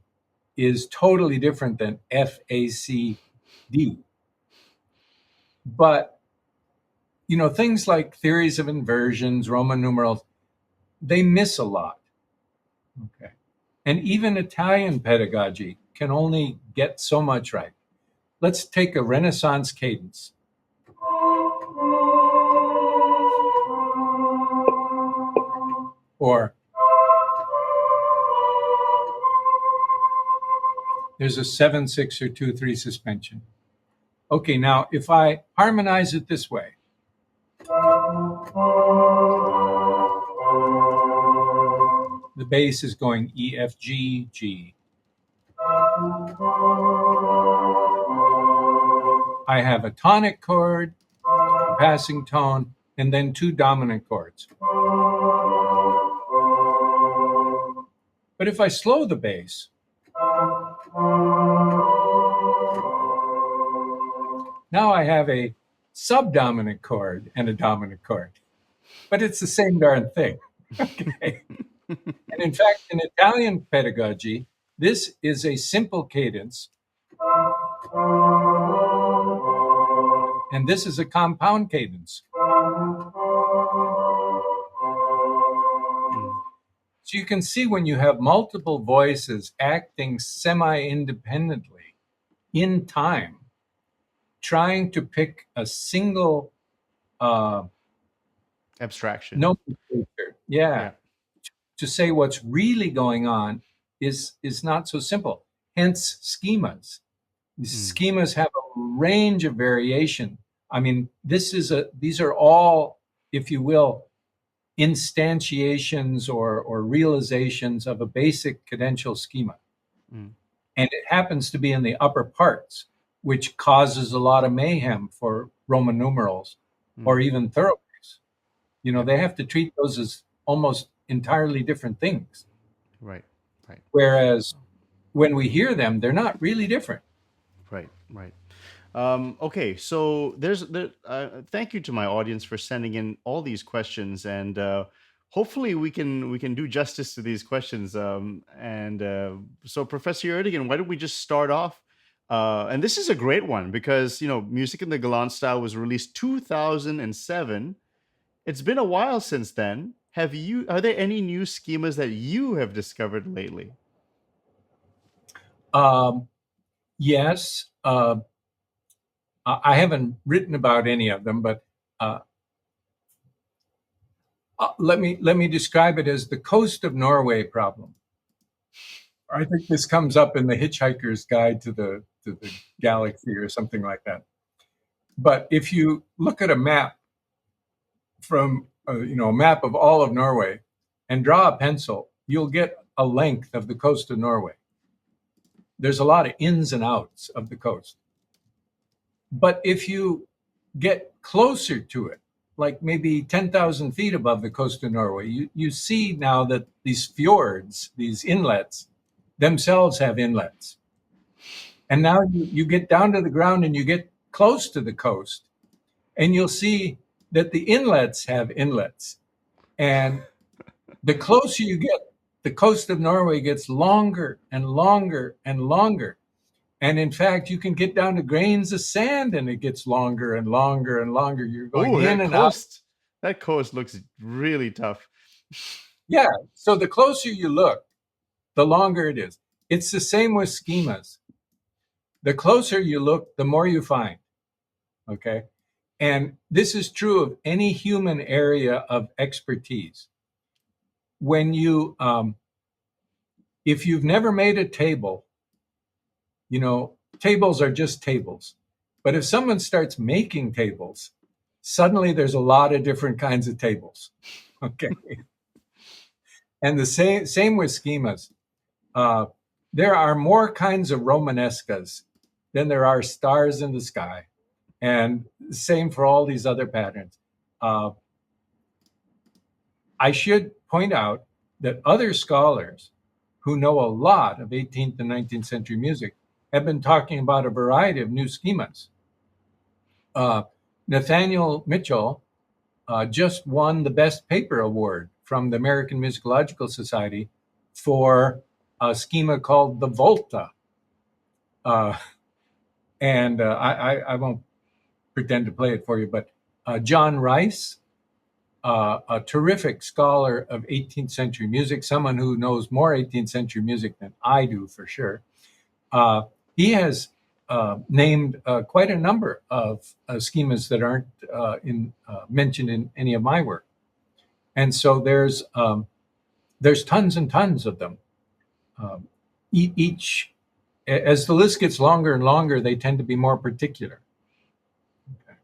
is totally different than FACD. But things like theories of inversions, Roman numerals, they miss a lot. Okay. And even Italian pedagogy can only get so much right. Let's take a Renaissance cadence. Or there's a 7/6 or 2/3 suspension. Okay, now if I harmonize it this way, the bass is going E, F, G, G. I have a tonic chord, a passing tone, and then 2 dominant chords. But if I slow the bass, now I have a subdominant chord and a dominant chord. But it's the same darn thing. Okay. And in fact, in Italian pedagogy, this is a simple cadence. And this is a compound cadence. So you can see when you have multiple voices acting semi-independently in time, trying to pick a single abstraction nomenclature, yeah, to say what's really going on is not so simple. Hence schemas. Schemas have a range of variation. I mean, these are all, if you will, instantiations or realizations of a basic cadential schema. And it happens to be in the upper parts, which causes a lot of mayhem for Roman numerals or even thoroughbrace. They have to treat those as almost entirely different things. Right. Whereas when we hear them, they're not really different. Right. Okay, so thank you to my audience for sending in all these questions, and hopefully we can do justice to these questions. And so, Professor Erdogan, why don't we just start off? And this is a great one because music in the Galant style was released 2007. It's been a while since then. Are there any new schemas that you have discovered lately? Um, yes, I haven't written about any of them, but uh, let me describe it as the coast of Norway problem. I think this comes up in the Hitchhiker's Guide to the Galaxy or something like that. But if you look at a map from a map of all of Norway and draw a pencil, you'll get a length of the coast of Norway. There's a lot of ins and outs of the coast. But if you get closer to it, like maybe 10,000 feet above the coast of Norway, you see now that these fjords, these inlets, themselves have inlets. And now you get down to the ground and you get close to the coast, and you'll see that the inlets have inlets. And the closer you get, the coast of Norway gets longer and longer and longer. And in fact, you can get down to grains of sand and it gets longer and longer and longer. You're going Oh, in and out. that coast looks really tough. Yeah. So the closer you look, the longer it is. It's the same with schemas. The closer you look, the more you find. Okay. And this is true of any human area of expertise. When if you've never made a table, tables are just tables. But if someone starts making tables, suddenly there's a lot of different kinds of tables. Okay. And the same with schemas. There are more kinds of Romanescas than there are stars in the sky. And same for all these other patterns. I should point out that other scholars who know a lot of 18th and 19th century music have been talking about a variety of new schemas. Nathaniel Mitchell just won the Best Paper Award from the American Musicological Society for a schema called the Volta. And I won't pretend to play it for you, but John Rice, a terrific scholar of 18th century music, someone who knows more 18th century music than I do for sure. He has named quite a number of schemas that aren't mentioned in any of my work. And so there's tons and tons of them. Each, as the list gets longer and longer, they tend to be more particular. Okay.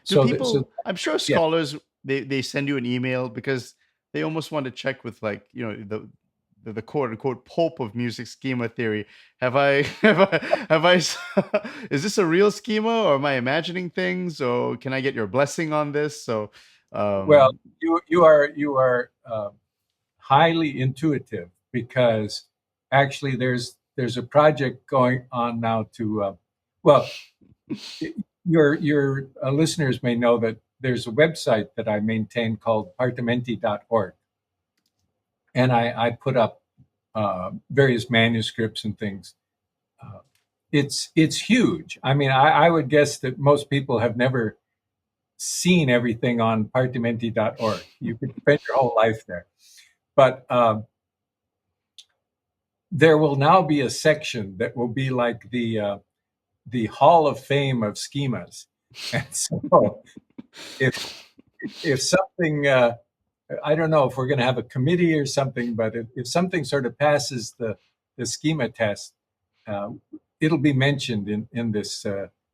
Do people? I'm sure Yeah. scholars they send you an email because they almost want to check with the quote unquote Pope of music schema theory. Have I have I is this a real schema or am I imagining things? Or can I get your blessing on this? So Well, you are highly intuitive because actually there's a project going on now to well, your listeners may know that there's a website that I maintain called partimenti.org, and I put up various manuscripts and things. It's huge. I mean, I would guess that most people have never seen everything on partimenti.org. You could spend your whole life there. But there will now be a section that will be like the Hall of Fame of schemas. And so if something, I don't know if we're going to have a committee or something, but if something sort of passes the schema test, it'll be mentioned in this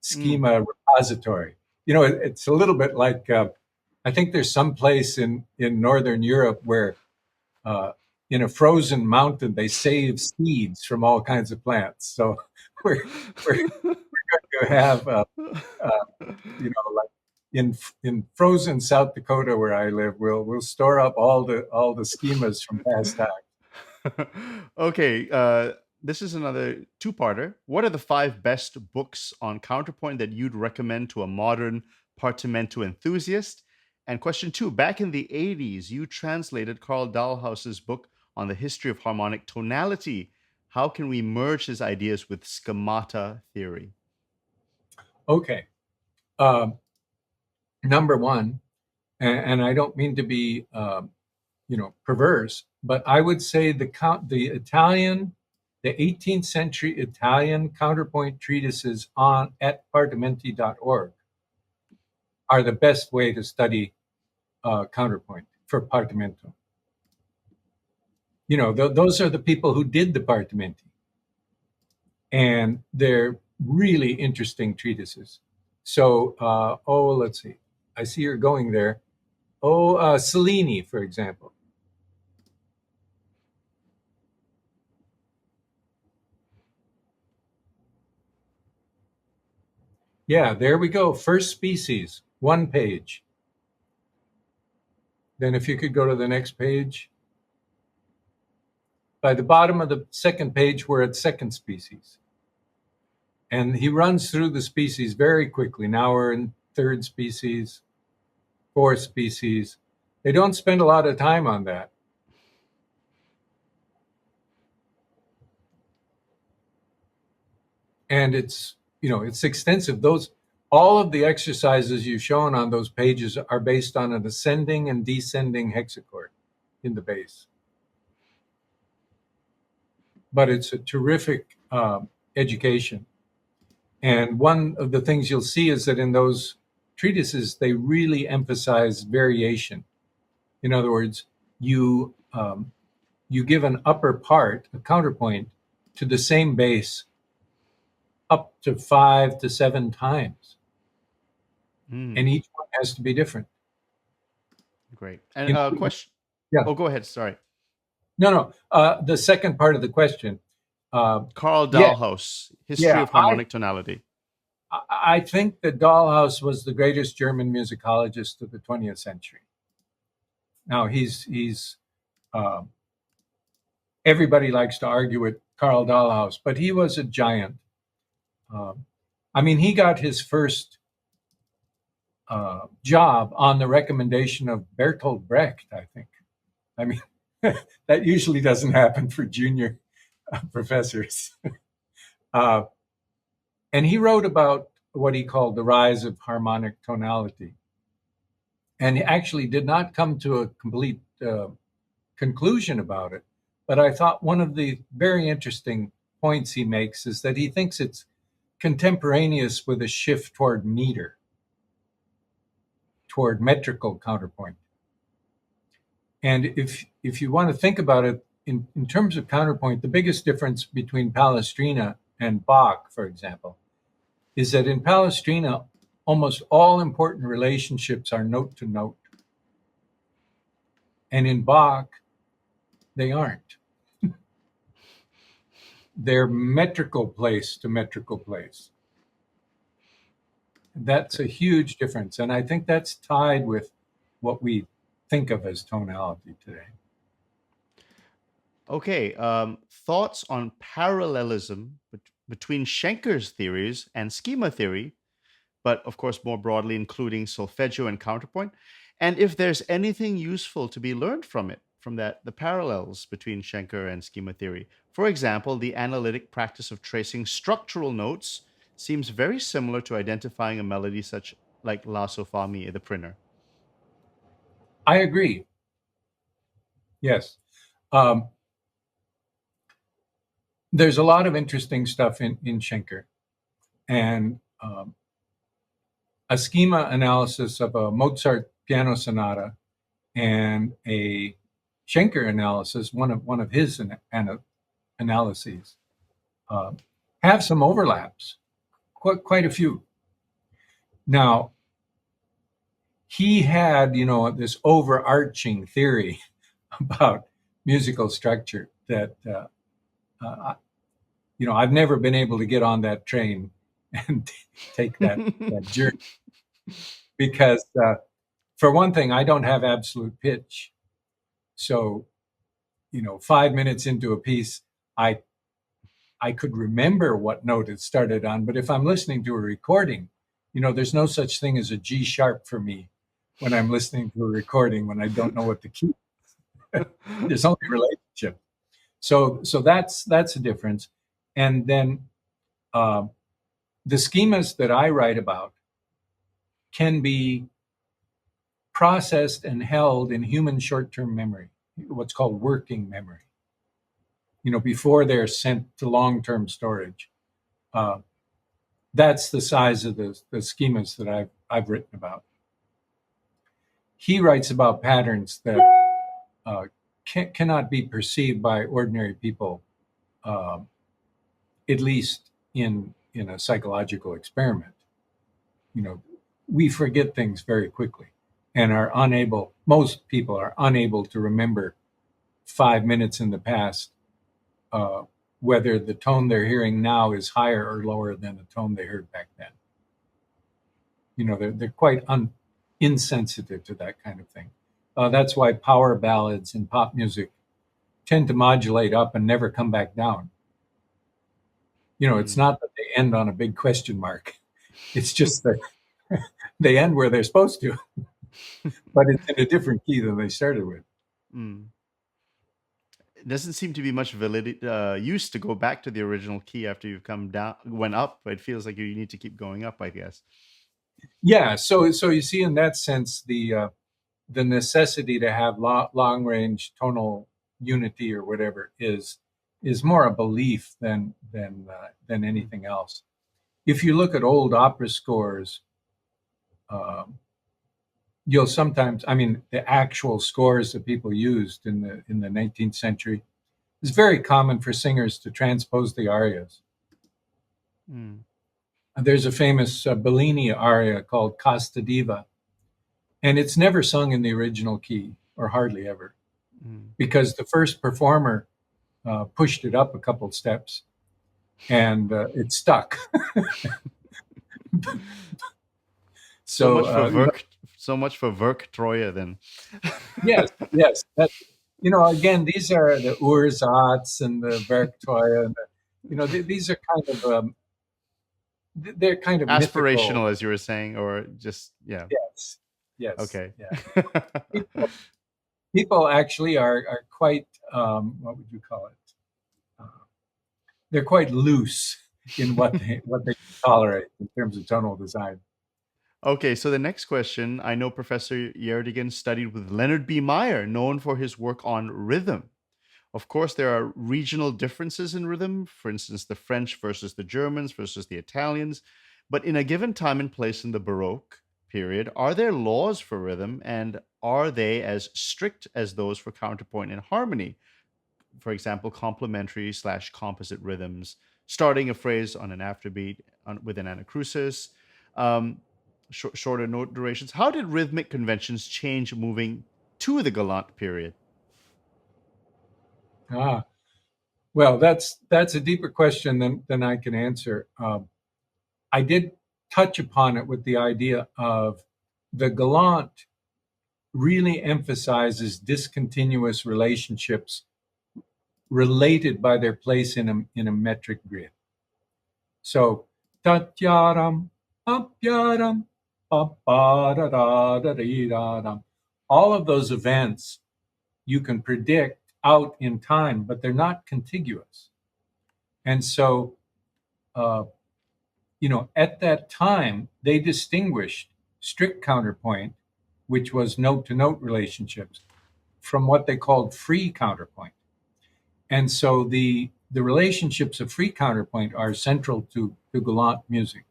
schema repository. It's a little bit like, I think there's some place in Northern Europe where in a frozen mountain, they save seeds from all kinds of plants. So we're going to have, like in frozen South Dakota where I live, we'll store up all the schemas from past times. Okay, this is another two-parter. What are the 5 best books on counterpoint that you'd recommend to a modern Partimento enthusiast? And question 2, back in the 80s, you translated Carl Dahlhaus's book on the history of harmonic tonality. How can we merge his ideas with schemata theory? Okay. Number one, and I don't mean to be, perverse, but I would say the 18th century Italian counterpoint treatises at partimenti.org are the best way to study counterpoint for Partimento. Those are the people who did the Partimenti, and they're really interesting treatises. So, let's see. I see you're going there. Cellini, for example. Yeah, there we go. First species, 1 page. Then if you could go to the next page. By the bottom of the second page, we're at second species. And he runs through the species very quickly. Now we're in third species, fourth species. They don't spend a lot of time on that. And it's extensive. All of the exercises you've shown on those pages are based on an ascending and descending hexachord in the bass. But it's a terrific education. And one of the things you'll see is that in those treatises, they really emphasize variation. In other words, you give an upper part, a counterpoint, to the same bass up to 5 to 7 times. And each one has to be different. Great. And question. Yeah. Oh, go ahead. Sorry. No. The second part of the question. Carl Dahlhaus, History of Harmonic Tonality. I think that Dahlhaus was the greatest German musicologist of the 20th century. Now he's everybody likes to argue with Carl Dahlhaus, but he was a giant. He got his first job on the recommendation of Bertolt Brecht, I think. That usually doesn't happen for junior professors. And he wrote about what he called the rise of harmonic tonality. And he actually did not come to a complete conclusion about it. But I thought one of the very interesting points he makes is that he thinks it's contemporaneous with a shift toward meter, toward metrical counterpoint. And if you want to think about it in terms of counterpoint, the biggest difference between Palestrina and Bach, for example, is that in Palestrina, almost all important relationships are note to note. And in Bach, they aren't. They're metrical place to metrical place. That's a huge difference. And I think that's tied with what we think of as tonality today. Okay. Thoughts on parallelism between Schenker's theories and schema theory, but of course, more broadly, including solfeggio and counterpoint. And if there's anything useful to be learned from the parallels between Schenker and schema theory. For example, the analytic practice of tracing structural notes seems very similar to identifying a melody such like La Sol Fa Mi, the Printer. I agree. Yes. There's a lot of interesting stuff in Schenker. And a schema analysis of a Mozart piano sonata and a Schenker analysis, one of his analyses, have some overlaps, quite a few. Now, he had, this overarching theory about musical structure that, I've never been able to get on that train and take that journey because, for one thing, I don't have absolute pitch. So, 5 minutes into a piece, I I could remember what note it started on. But if I'm listening to a recording, there's no such thing as a G sharp for me when I'm listening to a recording when I don't know what the key. There's only relationship. So that's a difference. And then the schemas that I write about can be processed and held in human short-term memory, what's called working memory, before they're sent to long-term storage. That's the size of the schemas that I've written about. He writes about patterns that cannot be perceived by ordinary people, at least in a psychological experiment. We forget things very quickly and most people are unable to remember 5 minutes in the past, whether the tone they're hearing now is higher or lower than the tone they heard back then. They're quite insensitive to that kind of thing. That's why power ballads in pop music tend to modulate up and never come back down. It's not that they end on a big question mark. It's just that they end where they're supposed to, but it's in a different key than they started with. It doesn't seem to be much use to go back to the original key after you've went up. It feels like you need to keep going up, I guess. Yeah. So you see, in that sense, the necessity to have long range tonal unity or whatever is more a belief than anything else. If you look at old opera scores, you'll sometimes, the actual scores that people used in the 19th century, it's very common for singers to transpose the arias. There's a famous Bellini aria called Casta Diva, and it's never sung in the original key, or hardly ever, because the first performer pushed it up a couple steps and it stuck. So much for Werk Troya then. Yes. Again, these are the Ursatz and the Werk Troya. These are kind of they're kind of aspirational, mythical. as you were saying, or just Yes. Okay. Yeah. People actually are quite what would you call it? They're quite loose in what they tolerate in terms of tonal design. Okay, so the next question, I know Professor Gjerdingen studied with Leonard B. Meyer, known for his work on rhythm. Of course, there are regional differences in rhythm, for instance, the French versus the Germans versus the Italians. But in a given time and place in the Baroque period, are there laws for rhythm, and are they as strict as those for counterpoint and harmony? For example, complementary/composite rhythms, starting a phrase on an afterbeat with an anacrusis, shorter note durations. How did rhythmic conventions change moving to the Galant period? Well, that's a deeper question than I can answer. I did touch upon it with the idea of the Galant really emphasizes discontinuous relationships related by their place in a metric grid. So tatyaram, apyaram, all of those events you can predict out in time, but they're not contiguous. And so, at that time, they distinguished strict counterpoint, which was note-to-note relationships, from what they called free counterpoint. And so the relationships of free counterpoint are central to Galant music.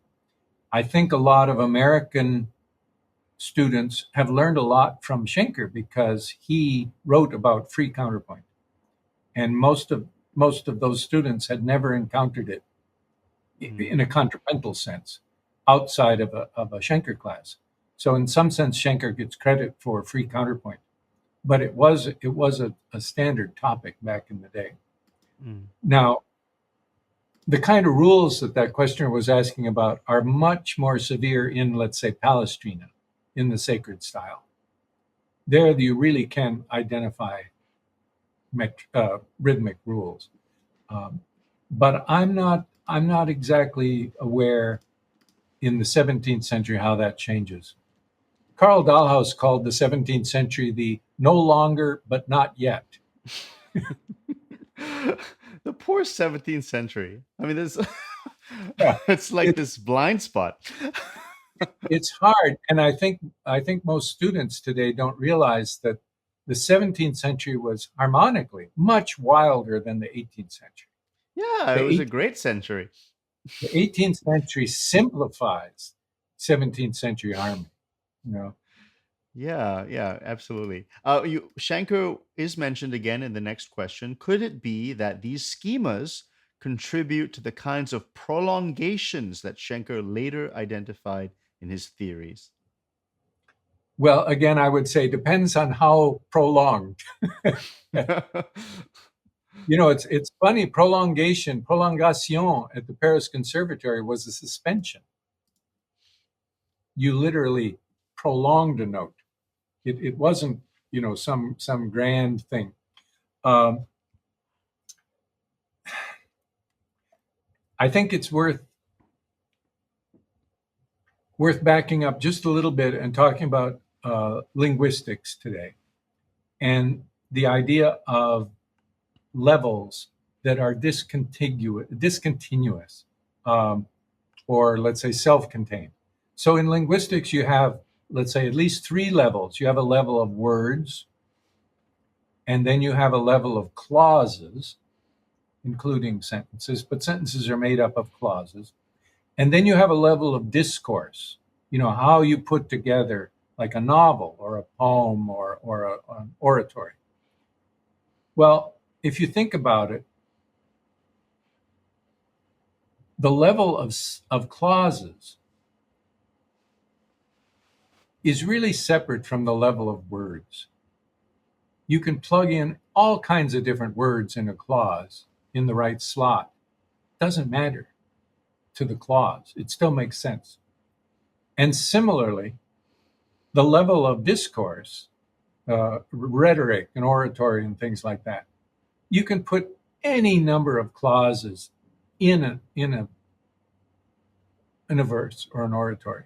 I think a lot of American students have learned a lot from Schenker because he wrote about free counterpoint. And most of those students had never encountered it in a contrapuntal sense outside of a Schenker class. So in some sense, Schenker gets credit for free counterpoint, but it was a standard topic back in the day. Now, the kind of rules that questioner was asking about are much more severe in, let's say, Palestrina, in the sacred style. There, you really can identify rhythmic rules. but I'm not exactly aware in the 17th century how that changes. Carl Dahlhaus called the 17th century the no longer but not yet. The poor 17th century. I mean, there's Yeah, it's like it, this blind spot. it's hard, and I think most students today don't realize that the 17th century was harmonically much wilder than the 18th century. Yeah, it The was a 18th, great century. the 18th century simplifies 17th century harmony. You know, Yeah, yeah, absolutely. Schenker is mentioned again in the next question. Could it be that these schemas contribute to the kinds of prolongations that Schenker later identified in his theories? well, again, I would say depends on how prolonged. It's funny. Prolongation at the Paris Conservatory was a suspension. You literally prolonged a note. It wasn't, some grand thing. Um, I think it's worth backing up just a little bit and talking about linguistics today and the idea of levels that are discontinuous, or let's say self-contained. So in linguistics, you have, let's say, at least three levels. You have a level of words, and then you have a level of clauses, including sentences, but sentences are made up of clauses. And then you have a level of discourse, how you put together like a novel or a poem or an oratory. Well, if you think about it, the level of clauses is really separate from the level of words. You can plug in all kinds of different words in a clause in the right slot. Doesn't matter to the clause. It still makes sense. And similarly, the level of discourse, rhetoric and oratory and things like that, you can put any number of clauses in a verse or an oratory,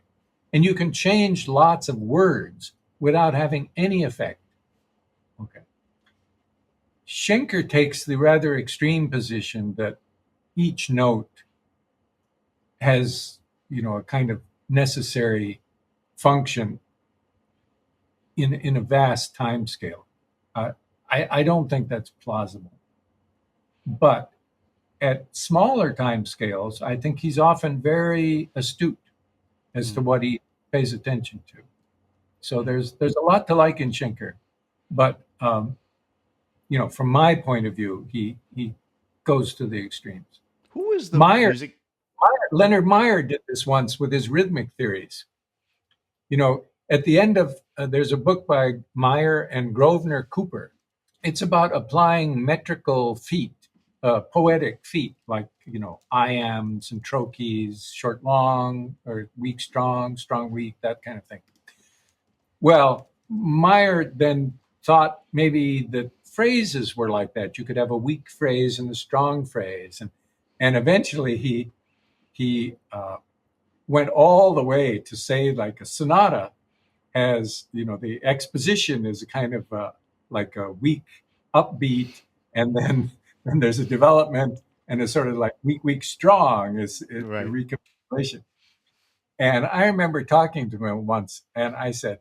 and you can change lots of words without having any effect. Okay. Schenker takes the rather extreme position that each note has, a kind of necessary function in a vast time scale. I don't think that's plausible. But at smaller time scales, I think he's often very astute as to what he pays attention to. So there's a lot to like in Schenker, but from my point of view, he goes to the extremes. Who is the Meyer, music? Leonard Meyer did this once with his rhythmic theories. At the end of there's a book by Meyer and Grosvenor Cooper. It's about applying metrical feet, poetic feet, like iams and trochees, short long, or weak strong, strong weak, that kind of thing. Well, Meyer then thought maybe that phrases were like that. You could have a weak phrase and a strong phrase, and eventually he went all the way to say like a sonata has, the exposition is a kind of like a weak upbeat, and then there's a development, and it's sort of like weak strong is a Right. recapitulation. And I remember talking to him once, and I said,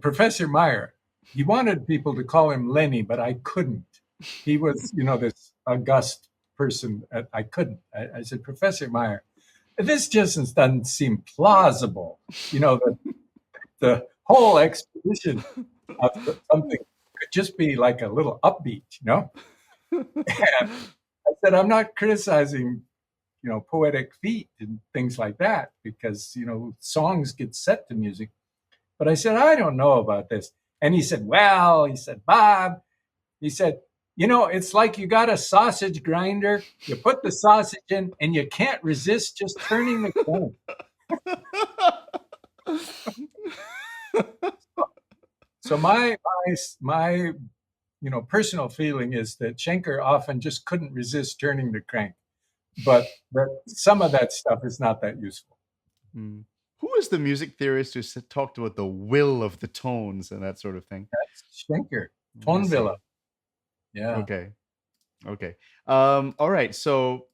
Professor Meyer, he wanted people to call him Lenny, but I couldn't. He was, this august person. I couldn't. I said, Professor Meyer, this just doesn't seem plausible. The whole exposition of something could just be like a little upbeat, And I said, I'm not criticizing, poetic feet and things like that, because, songs get set to music. But I said, I don't know about this. And he said, Bob, he said, it's like you got a sausage grinder, you put the sausage in, and you can't resist just turning the corner. So my personal feeling is that Schenker often just couldn't resist turning the crank, but some of that stuff is not that useful. Mm. Who is the music theorist who talked about the will of the tones and that sort of thing? That's Schenker, I see. Tonvilla. Yeah. Okay. Okay. All right. So,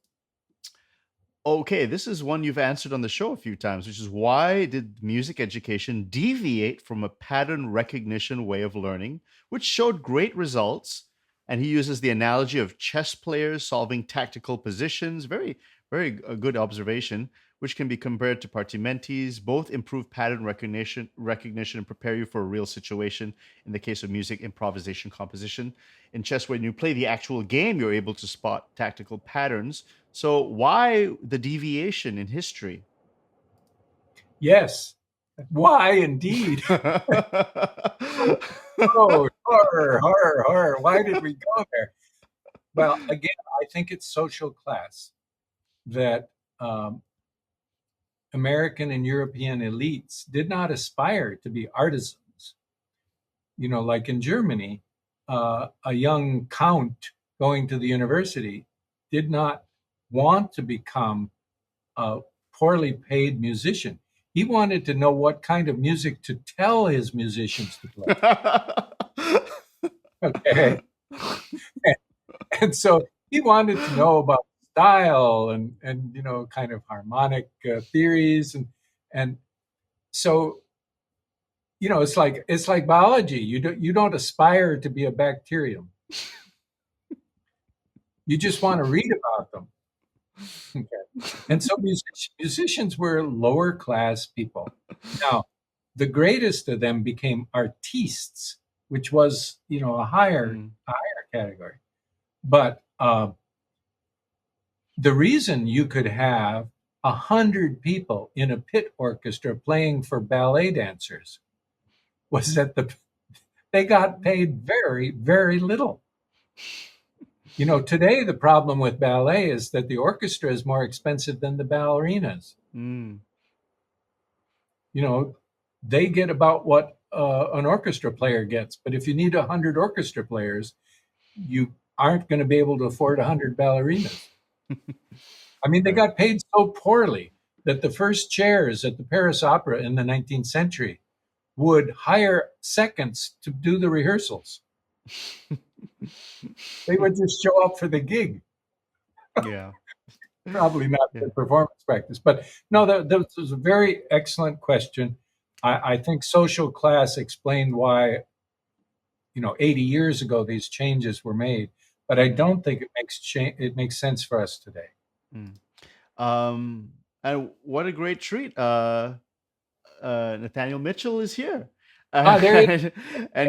okay, this is one you've answered on the show a few times, which is why did music education deviate from a pattern recognition way of learning, which showed great results? And he uses the analogy of chess players solving tactical positions. Very, very good observation, which can be compared to partimentes. Both improve pattern recognition and prepare you for a real situation. In the case of music, improvisation, composition. In chess, when you play the actual game, you're able to spot tactical patterns. So why the deviation in history? Yes. Why indeed? Oh, horror, horror, horror. Why did we go there? Well, again, I think it's social class that American and European elites did not aspire to be artisans. Like in Germany, a young count going to the university did not want to become a poorly paid musician. He wanted to know what kind of music to tell his musicians to play. Okay. And so he wanted to know about style and kind of harmonic theories and so it's like biology. You don't aspire to be a bacterium. You just want to read about them. Okay. And so musicians were lower class people. Now, the greatest of them became artistes, which was a higher category. But the reason you could have 100 people in a pit orchestra playing for ballet dancers was that they got paid very, very little. Today the problem with ballet is that the orchestra is more expensive than the ballerinas. They get about what an orchestra player gets, but if you need 100 orchestra players, you aren't going to be able to afford 100 ballerinas. I mean, they got paid so poorly that the first chairs at the Paris Opera in the 19th century would hire seconds to do the rehearsals. They would just show up for the gig. Yeah. Probably not the performance practice. But no, that was a very excellent question. I think social class explained why, 80 years ago, these changes were made. But I don't think it makes sense for us today. And what a great treat. Nathaniel Mitchell is here. And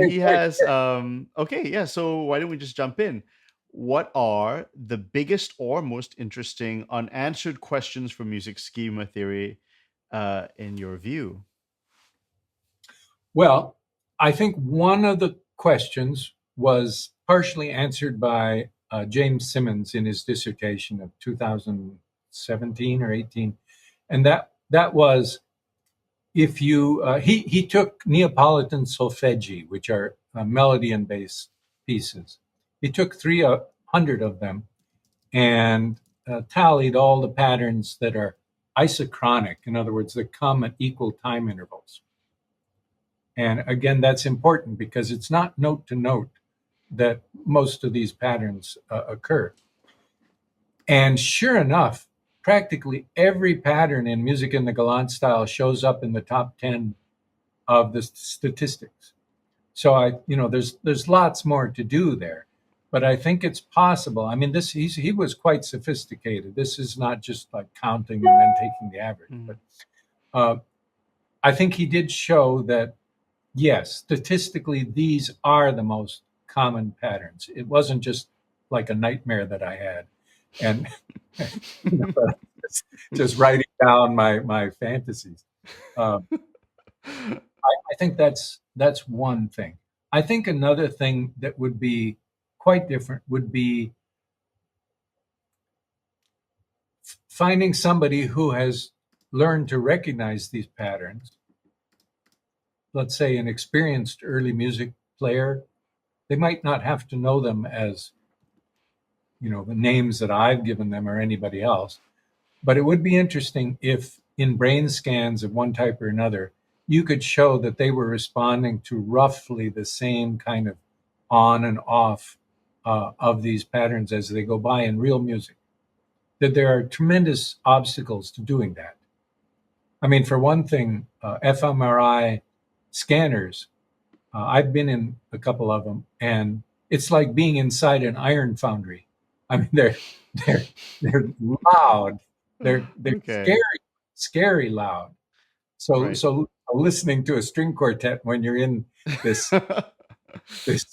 he has okay, yeah, so why don't we just jump in? What are the biggest or most interesting unanswered questions for music schema theory in your view? Well, I think one of the questions was partially answered by James Simmons in his dissertation of 2017 or 18, and that was if you he took Neapolitan solfeggi, which are melody and bass pieces. He took 300 of them and tallied all the patterns that are isochronic, in other words, that come at equal time intervals. And again, that's important because it's not note to note that most of these patterns occur. And sure enough, practically every pattern in music in the Galant style shows up in the top 10 of the statistics. So there's lots more to do there, but I think it's possible. I mean, he was quite sophisticated. This is not just like counting and then taking the average, but I think he did show that yes, statistically, these are the most common patterns. It wasn't just like a nightmare that I had, and just writing down my fantasies. I think that's one thing. I think another thing that would be quite different would be finding somebody who has learned to recognize these patterns. Let's say an experienced early music player They might not have to know them as, the names that I've given them or anybody else. But it would be interesting if in brain scans of one type or another, you could show that they were responding to roughly the same kind of on and off of these patterns as they go by in real music. That there are tremendous obstacles to doing that. I mean, for one thing, fMRI scanners, I've been in a couple of them, and it's like being inside an iron foundry. I mean, they're loud, they're Okay. scary loud. So Right. so listening to a string quartet when you're in this this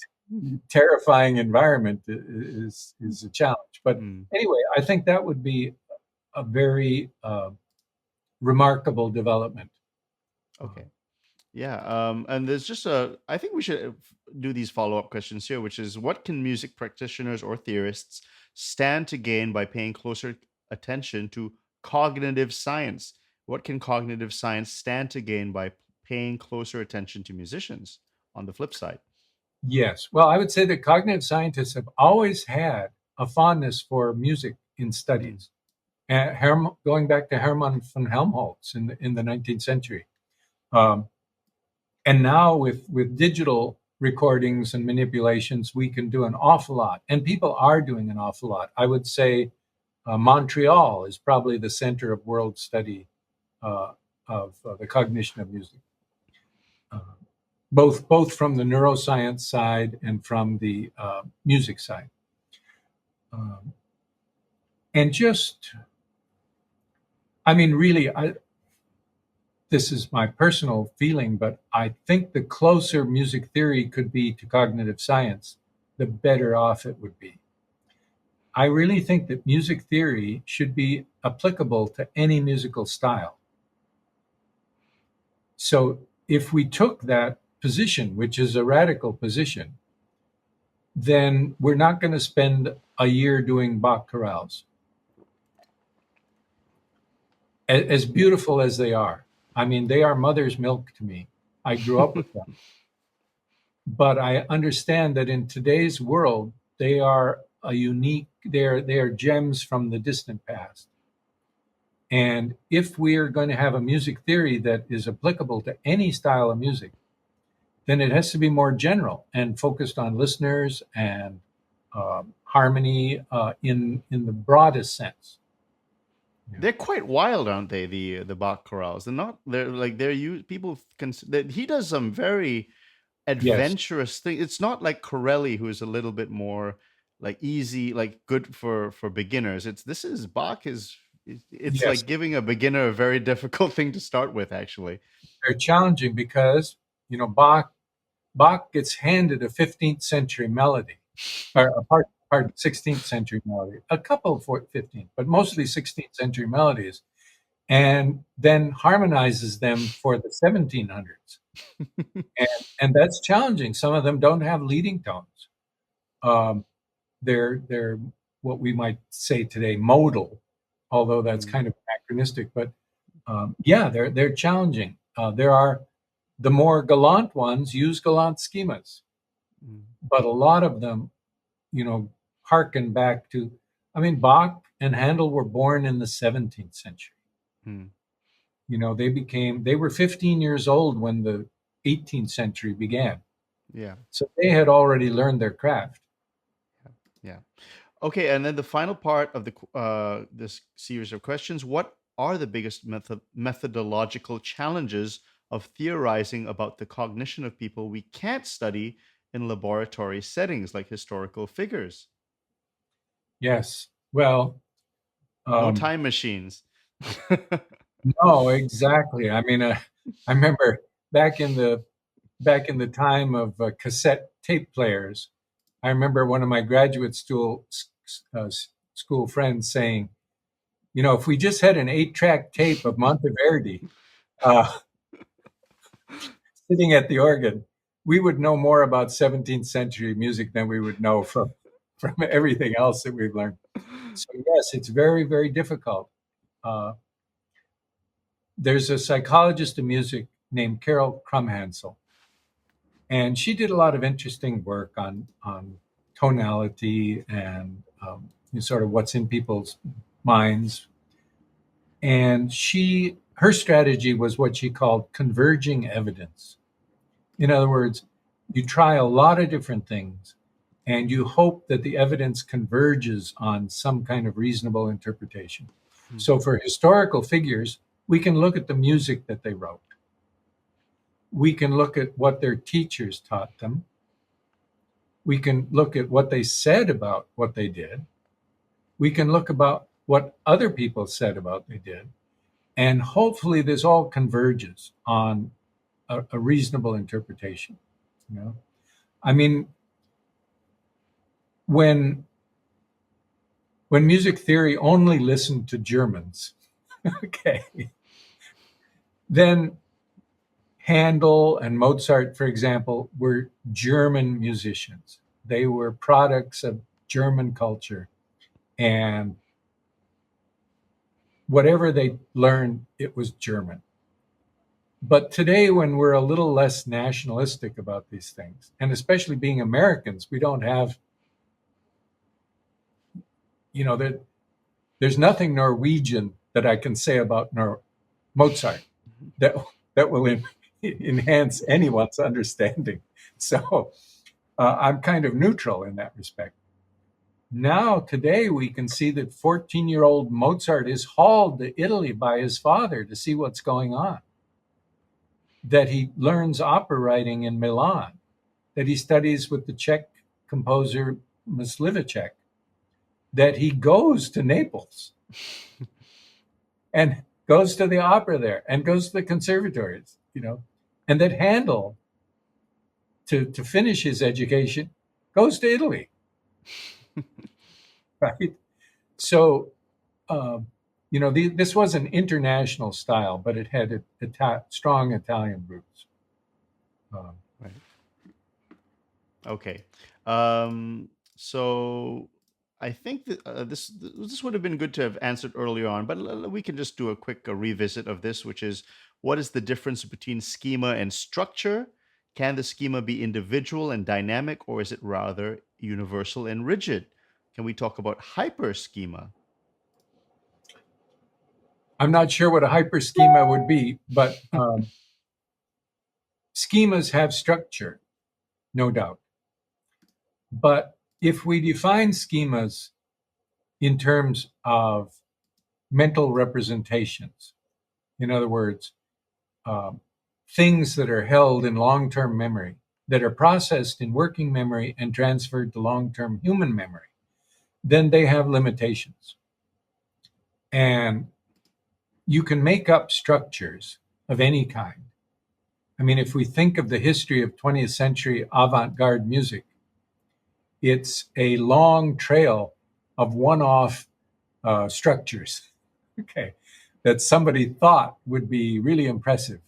terrifying environment is a challenge. But Mm, anyway, I think that would be a very remarkable development. okay. Yeah. And there's just I think we should do these follow-up questions here, which is what can music practitioners or theorists stand to gain by paying closer attention to cognitive science? What can cognitive science stand to gain by paying closer attention to musicians on the flip side? Yes. Well, I would say that cognitive scientists have always had a fondness for music in Mm, studies. And going back to Hermann von Helmholtz in the 19th century. Um, and now with digital recordings and manipulations, we can do an awful lot. And people are doing an awful lot. I would say Montreal is probably the center of world study uh, of the cognition of music. Uh, both from the neuroscience side and from the music side. Um, and just, I mean, really, this is my personal feeling, but I think the closer music theory could be to cognitive science, the better off it would be. I really think that music theory should be applicable to any musical style. So if we took that position, which is a radical position, then we're not going to spend a year doing Bach chorales. As beautiful as they are. I mean, they are mother's milk to me. I grew up with them. But I understand that in today's world, they are they are gems from the distant past. And if we are going to have a music theory that is applicable to any style of music, then it has to be more general and focused on listeners and harmony in the broadest sense. Yeah. They're quite wild, aren't they? The Bach chorales. They're not. They're like they're you. People that he does some very Yes. adventurous thing. It's not like Corelli, who is a little bit more like easy, like good for beginners. It's this is Bach is it's Yes. like giving a beginner a very difficult thing to start with, actually. They're challenging because Bach gets handed a 15th century melody, or a part 16th century melody, a couple for 15th, but mostly 16th century melodies, and then harmonizes them for the 1700s. And that's challenging. Some of them don't have leading tones. Um, they're what we might say today modal, although that's Mm, kind of anachronistic. But yeah, they're challenging. There are the more galant ones use galant schemas, mm, but a lot of them, harken back to. I mean, Bach and Handel were born in the 17th century. mm. They were 15 years old when the 18th century began. Yeah, So they had already learned their craft. yeah. Okay, and then the final part of the this series of questions: what are the biggest methodological challenges of theorizing about the cognition of people we can't study in laboratory settings, like historical figures? Yes. Well, No um, time machines. no, exactly. I mean, I remember back in the back in the time of cassette tape players. I remember one of my graduate school friends saying, if we just had an 8-track tape of Monteverdi uh, sitting at the organ, we would know more about 17th century music than we would know from everything else that we've learned. So yes, it's very, very difficult. Uh, there's a psychologist of music named Carol Krumhansel, And she did a lot of interesting work on tonality and sort of what's in people's minds. And her strategy was what she called converging evidence. In other words, you try a lot of different things and you hope that the evidence converges on some kind of reasonable interpretation. So for historical figures, we can look at the music that they wrote. We can look at what their teachers taught them. We can look at what they said about what they did. We can look about what other people said about they did. And hopefully this all converges on a reasonable interpretation. You know, I mean, when music theory only listened to Germans, okay, then Handel and Mozart, for example, were German musicians. They were products of German culture. And whatever they learned, it was German. But today, when we're a little less nationalistic about these things, and especially being Americans, we don't have, there's nothing Norwegian that I can say about Mozart that will enhance anyone's understanding. So I'm kind of neutral in that respect. Now, today, we can see that 14-year-old Mozart is hauled to Italy by his father to see what's going on, that he learns opera writing in Milan, that he studies with the Czech composer Myslivacek, that he goes to Naples and goes to the opera there and goes to the conservatories, and that Handel, to finish his education, goes to Italy. Right? So, this was an international style, but it had strong Italian roots. Right. Okay. So I think that this would have been good to have answered earlier on, but we can just do a quick revisit of this, which is, what is the difference between schema and structure? Can the schema be individual and dynamic, or is it rather universal and rigid? Can we talk about hyperschema? I'm not sure what a hyperschema would be, but schemas have structure, no doubt. But if we define schemas in terms of mental representations, in other words, things that are held in long-term memory, that are processed in working memory and transferred to long-term human memory, then they have limitations. And you can make up structures of any kind. I mean, if we think of the history of 20th century avant-garde music, it's a long trail of one-off structures, okay, that somebody thought would be really impressive,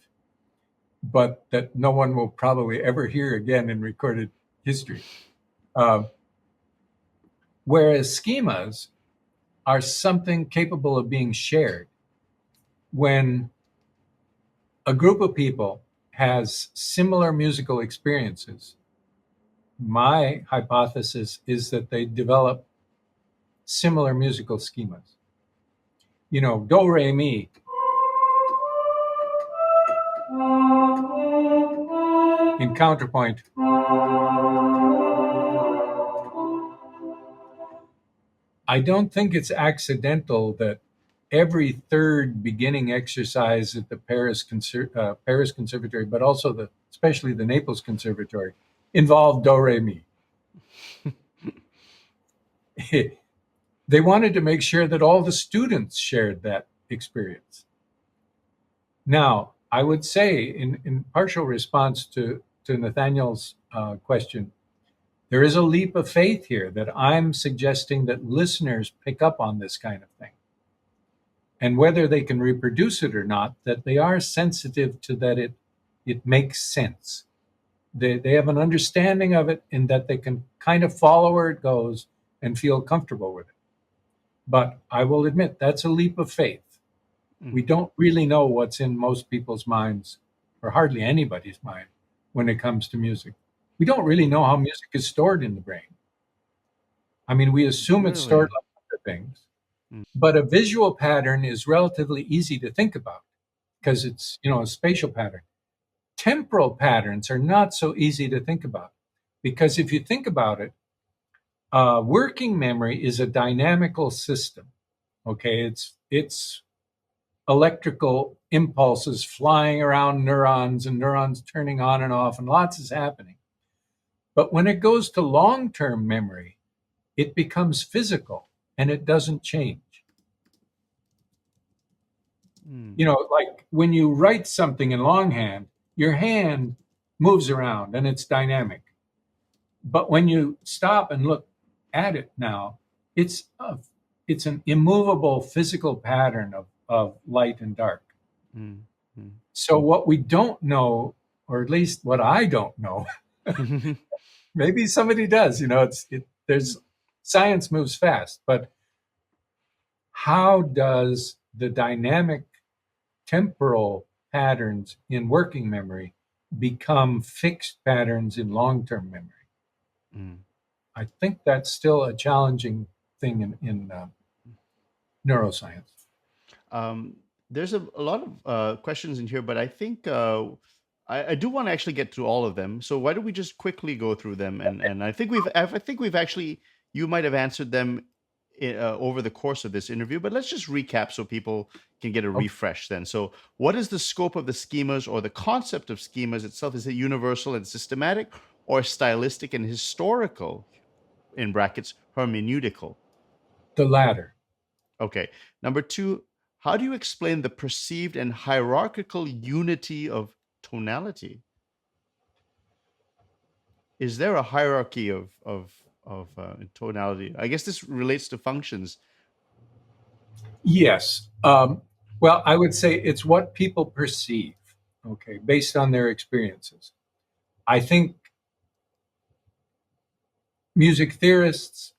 but that no one will probably ever hear again in recorded history. Whereas schemas are something capable of being shared. When a group of people has similar musical experiences, my hypothesis is that they develop similar musical schemas. Do, re, mi. In counterpoint, I don't think it's accidental that every third beginning exercise at the Paris Conservatory, but also especially the Naples Conservatory, involved do, re, mi. They wanted to make sure that all the students shared that experience. Now, I would say, in partial response to Nathaniel's question, there is a leap of faith here that I'm suggesting that listeners pick up on this kind of thing. And whether they can reproduce it or not, that they are sensitive to that it makes sense. They have an understanding of it, in that they can kind of follow where it goes and feel comfortable with it. But I will admit, that's a leap of faith. We don't really know what's in most people's minds, or hardly anybody's mind, when it comes to music. We don't really know how music is stored in the brain. I mean, we assume it's stored Really? like other things, but a visual pattern is relatively easy to think about because it's, a spatial pattern. Temporal patterns are not so easy to think about because if you think about it, working memory is a dynamical system. Okay, it's electrical impulses flying around neurons and neurons turning on and off, and lots is happening. But when it goes to long-term memory, it becomes physical and it doesn't change. Like when you write something in longhand, your hand moves around and it's dynamic. But when you stop and look at it now, it's an immovable physical pattern of light and dark. So what we don't know, or at least what I don't know, maybe somebody does, there's science moves fast, but how does the dynamic temporal patterns in working memory become fixed patterns in long-term memory? I think that's still a challenging thing in neuroscience. There's a lot of questions in here, but I think I do want to actually get through all of them. So why don't we just quickly go through them? And I think we've actually, you might have answered them over the course of this interview, but let's just recap so people can get a refresh then. So what is the scope of the schemas, or the concept of schemas itself? Is it universal and systematic, or stylistic and historical, in brackets, hermeneutical? The latter. Okay. Number two, how do you explain the perceived and hierarchical unity of tonality? Is there a hierarchy of tonality? I guess this relates to functions. Yes. Well, I would say it's what people perceive, okay, based on their experiences. I think music theorists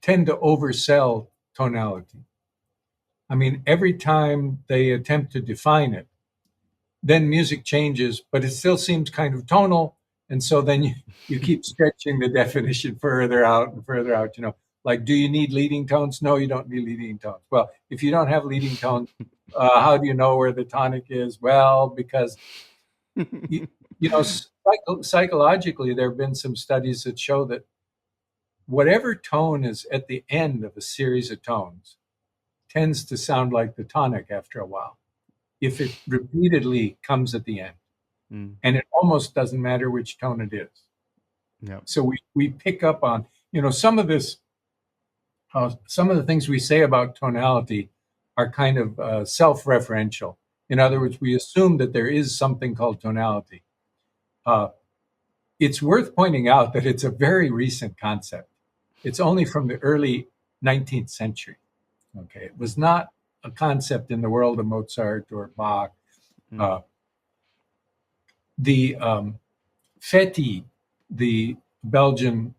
tend to oversell tonality. I mean, every time they attempt to define it, then music changes, but it still seems kind of tonal. And so then you keep stretching the definition further out and further out, like, do you need leading tones? No, you don't need leading tones. Well, if you don't have leading tones, how do you know where the tonic is? Well, because, psychologically, there have been some studies that show that whatever tone is at the end of a series of tones tends to sound like the tonic after a while, if it repeatedly comes at the end. And it almost doesn't matter which tone it is. Yeah. So we pick up on, some of this, some of the things we say about tonality are kind of self-referential. In other words, we assume that there is something called tonality. It's worth pointing out that it's a very recent concept. It's only from the early 19th century. Okay, it was not a concept in the world of Mozart or Bach. The Feti, the Belgian,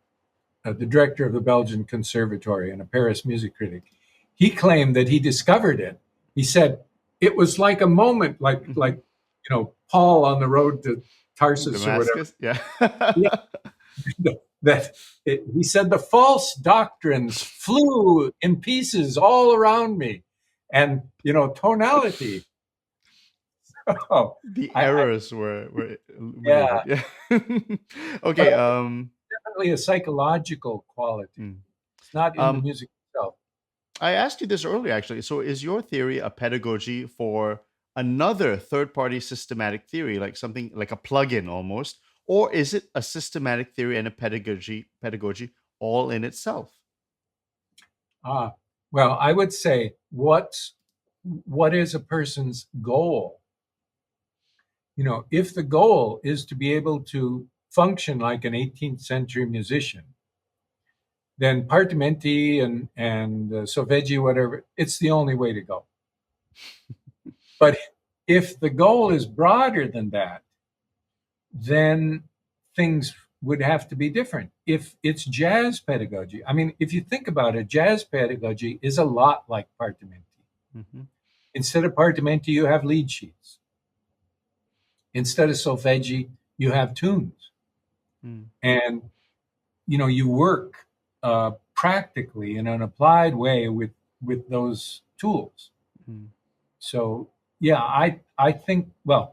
the director of the Belgian Conservatory and a Paris music critic, he claimed that he discovered it. He said it was like a moment, like Paul on the road to Tarsus Damascus? or whatever. Yeah. He said the false doctrines flew in pieces all around me, and tonality. The errors were yeah. Okay. Definitely a psychological quality. It's not in the music itself. I asked you this earlier, actually. So is your theory a pedagogy for another third-party systematic theory, like something like a plug-in almost, or is it a systematic theory and a pedagogy all in itself? Well, I would say what is a person's goal? If the goal is to be able to function like an 18th century musician, then partimenti and solfeggi, whatever, it's the only way to go. But if the goal is broader than that, then things would have to be different. If it's jazz pedagogy, I mean, if you think about it, jazz pedagogy is a lot like partimenti. Instead of partimenti, you have lead sheets. Instead of solfeggi, you have tunes. Mm, And, you work practically in an applied way with those tools. mm, So, yeah, I think, well,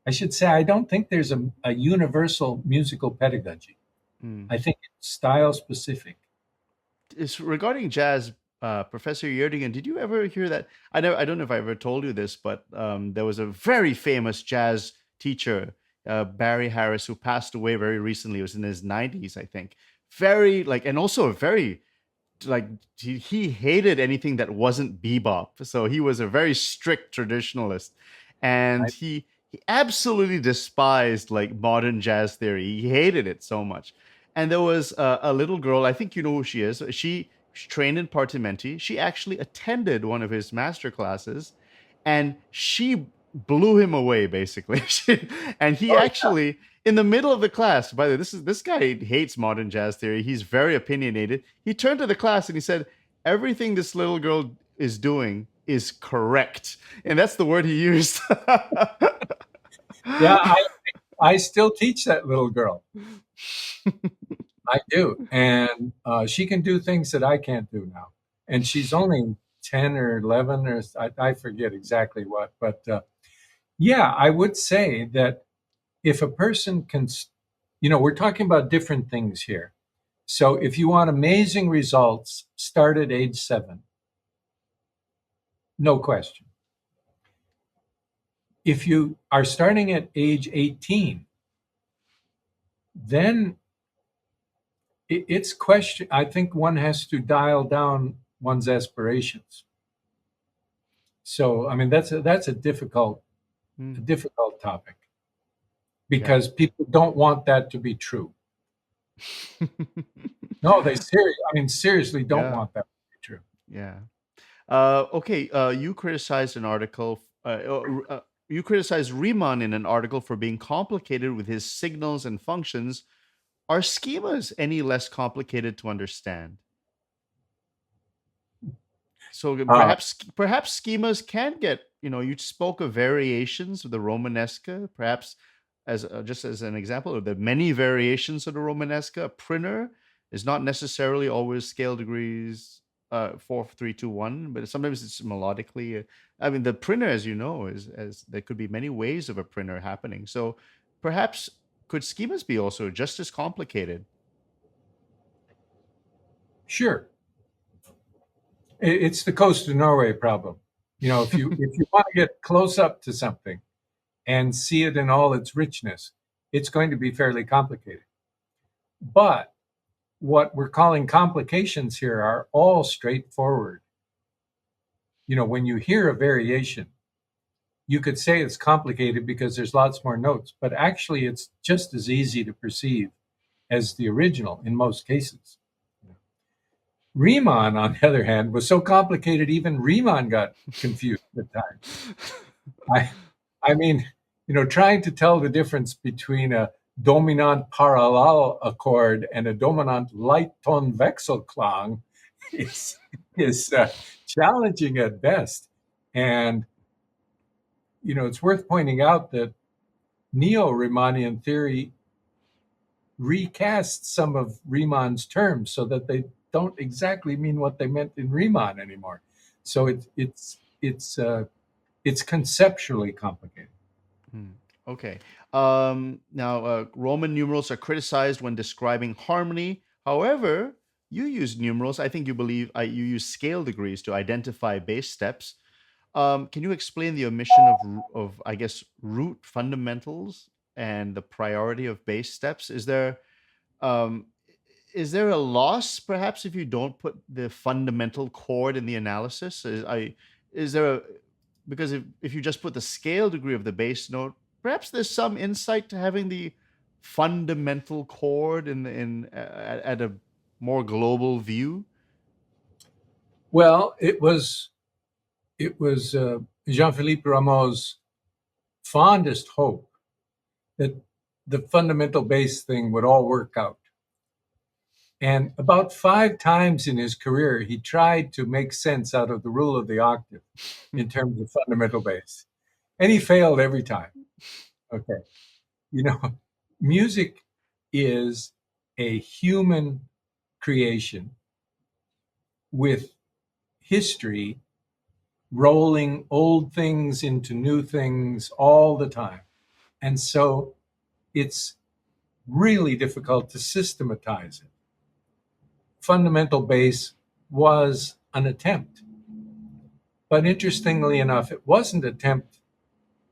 I should say, I don't think there's a universal musical pedagogy. mm. I think it's style specific. It's regarding jazz, Professor Gjerdingen. Did you ever hear that? I don't know if I ever told you this, but there was a very famous jazz teacher, Barry Harris, who passed away very recently. It was in his 90s, I think. Very like, and also a very like he hated anything that wasn't bebop. So he was a very strict traditionalist, and I, he absolutely despised like modern jazz theory. He hated it so much. And there was a little girl. I think you know who she is. She trained in Partimenti. She actually attended one of his master classes, and she blew him away basically. And he oh, actually in the middle of the class, by the way, this guy hates modern jazz theory. He's very opinionated. He turned to the class and he said, "Everything this little girl is doing is correct," and that's the word he used. yeah, I still teach that little girl. I do. And she can do things that I can't do now. And she's only 10 or 11 or I forget exactly what. But yeah, I would say that if a person can, we're talking about different things here. So if you want amazing results, start at age 7. No question. If you are starting at age 18, then it's question. I think one has to dial down one's aspirations. So, I mean, that's a Mm, difficult topic yeah. because people don't want that to be true. No, seriously don't Yeah. want that to be true. Yeah. Okay. You criticized an article. You criticized Riemann in an article for being complicated with his signals and functions. Are schemas any less complicated to understand? So Uh, perhaps schemas can get, you spoke of variations of the Romanesca, perhaps as just as an example of the many variations of the Romanesca. A printer is not necessarily always scale degrees 4 3 2 1, but sometimes it's melodically. I mean, the printer, as you know, is as there could be many ways of a printer happening. So perhaps could schemas be also just as complicated? sure, it's the coast of Norway problem. If you want to get close up to something and see it in all its richness, it's going to be fairly complicated. But what we're calling complications here are all straightforward. When you hear a variation, you could say it's complicated because there's lots more notes, but actually it's just as easy to perceive as the original in most cases. Riemann, on the other hand, was so complicated even Riemann got confused at times. I, I mean, trying to tell the difference between a dominant parallel accord and a dominant light tone Wechselklang is challenging at best. And it's worth pointing out that neo-Riemannian theory recasts some of Riemann's terms so that they don't exactly mean what they meant in Riemann anymore. So it's conceptually complicated. Hmm. Okay. Now, Roman numerals are criticized when describing harmony. However, you use numerals. I think you believe you use scale degrees to identify bass steps. Can you explain the omission of I guess root fundamentals and the priority of bass steps? Um, is there a loss perhaps if you don't put the fundamental chord in the analysis? Is there a because if you just put the scale degree of the bass note, perhaps there's some insight to having the fundamental chord at a more global view. Well, it was Jean-Philippe Rameau's fondest hope that the fundamental bass thing would all work out. And about 5 times in his career, he tried to make sense out of the rule of the octave in terms of fundamental bass. And he failed every time. Okay. You know, music is a human creation with history rolling old things into new things all the time. And so it's really difficult to systematize it. Fundamental bass was an attempt. But interestingly enough, it wasn't an attempt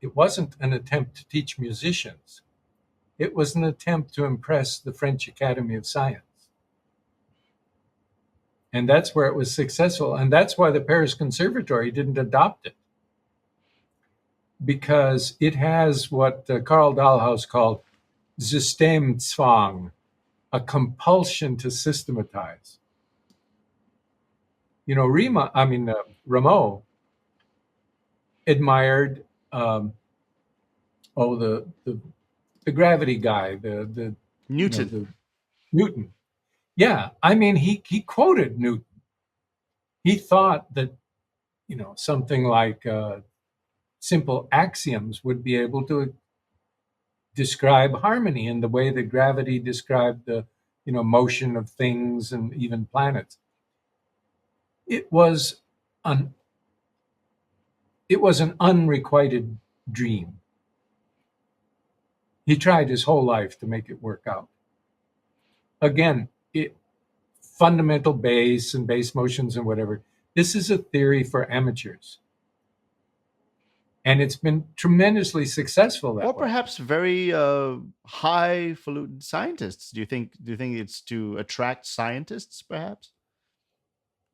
to teach musicians. It was an attempt to impress the French Academy of Science. And that's where it was successful. And that's why the Paris Conservatory didn't adopt it. Because it has what Carl Dahlhaus called Systemzwang, a compulsion to systematize. You know, Rameau admired the gravity guy, the Newton. Newton. Yeah, I mean, he quoted Newton. He thought that, something like simple axioms would be able to describe harmony in the way that gravity described the, motion of things and even planets. It was an unrequited dream. He tried his whole life to make it work out. Again, fundamental bass and bass motions and whatever. This is a theory for amateurs. And it's been tremendously successful that Or way. perhaps very highfalutin scientists. Do you think it's to attract scientists, perhaps?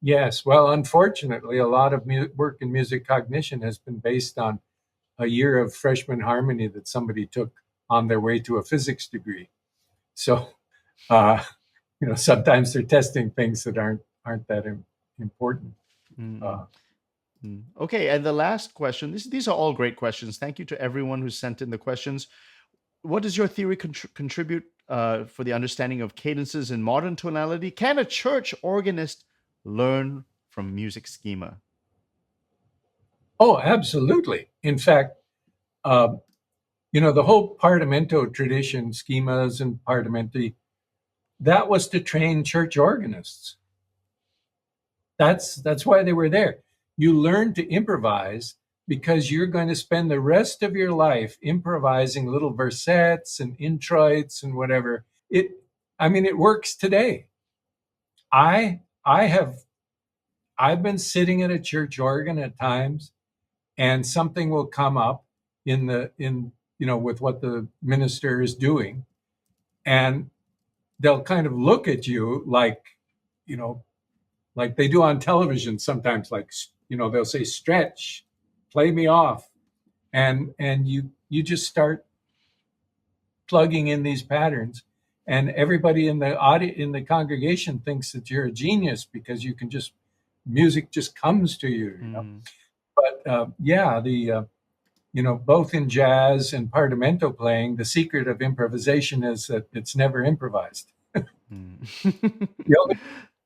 Yes. Well, unfortunately, a lot of work in music cognition has been based on a year of freshman harmony that somebody took on their way to a physics degree. So, sometimes they're testing things that aren't that important. Okay, and the last question. These are all great questions. Thank you to everyone who sent in the questions. What does your theory contribute for the understanding of cadences in modern tonality? Can a church organist learn from music schema? Oh, absolutely. In fact, the whole Partimento tradition, schemas and partimenti, that was to train church organists. That's why they were there. You learn to improvise because you're going to spend the rest of your life improvising little versets and introits and whatever. It works today. I've been sitting at a church organ at times, and something will come up with what the minister is doing, and they'll kind of look at you like they do on television sometimes, like, they'll say, stretch, play me off. And you just start plugging in these patterns, and everybody in the congregation thinks that you're a genius because music just comes to you, But both in jazz and Partimento playing, the secret of improvisation is that it's never improvised.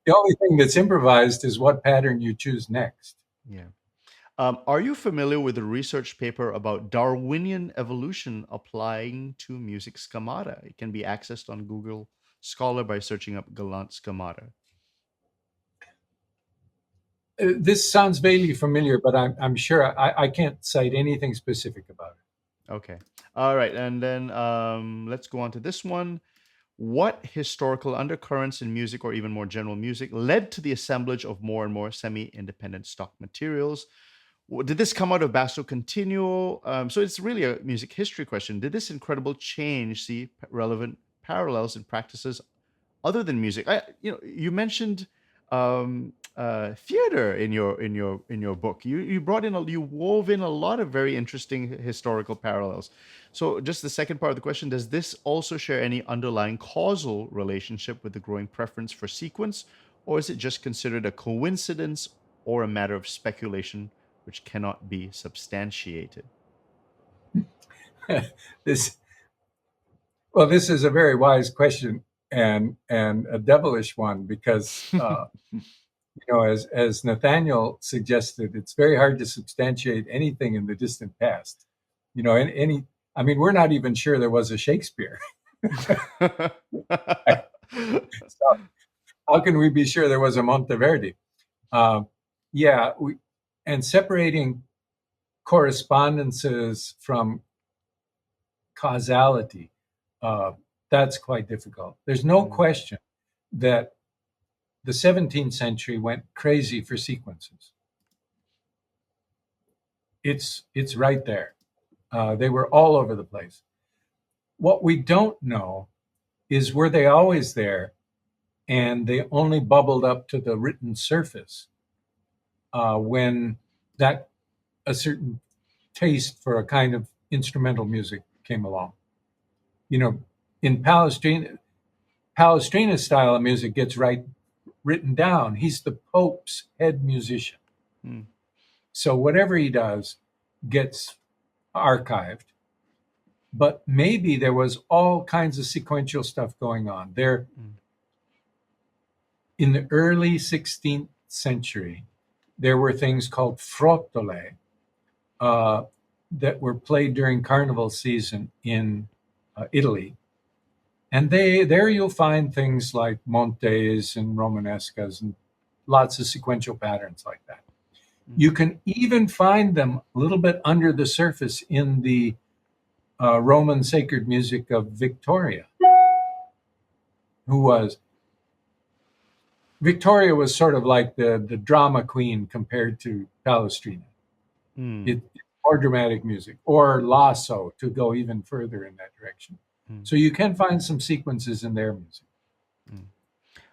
The only thing that's improvised is what pattern you choose next. Yeah. Are you familiar with a research paper about Darwinian evolution applying to music schemata? It can be accessed on Google Scholar by searching up Galant Schemata. This sounds vaguely familiar, but I'm sure I can't cite anything specific about it. Okay. All right. And then let's go on to this one. What historical undercurrents in music, or even more general music, led to the assemblage of more and more semi-independent stock materials? Did this come out of basso continuo? So it's really a music history question. Did this incredible change see relevant parallels in practices other than music? You mentioned theater in your book. You wove in a lot of very interesting historical parallels. So just the second part of the question, does this also share any underlying causal relationship with the growing preference for sequence, or is it just considered a coincidence or a matter of speculation which cannot be substantiated? This is a very wise question and a devilish one, because as Nathaniel suggested, it's very hard to substantiate anything in the distant past. We're not even sure there was a Shakespeare. So how can we be sure there was a Monteverdi? Uh, yeah, and separating correspondences from causality, that's quite difficult. There's no question that the 17th century went crazy for sequences. It's right there. They were all over the place. What we don't know is, were they always there and they only bubbled up to the written surface when that a certain taste for a kind of instrumental music came along. You know, in Palestrina's style of music gets written down. He's the Pope's head musician. Mm. So whatever he does gets archived. But maybe there was all kinds of sequential stuff going on there. In the early 16th century, there were things called frottole that were played during carnival season in Italy. And there you'll find things like montes and romanescas and lots of sequential patterns like that. You can even find them a little bit under the surface in the Roman sacred music of Victoria, Victoria was sort of like the drama queen compared to Palestrina. It's more dramatic music, or lasso to go even further in that direction. So you can find some sequences in their music,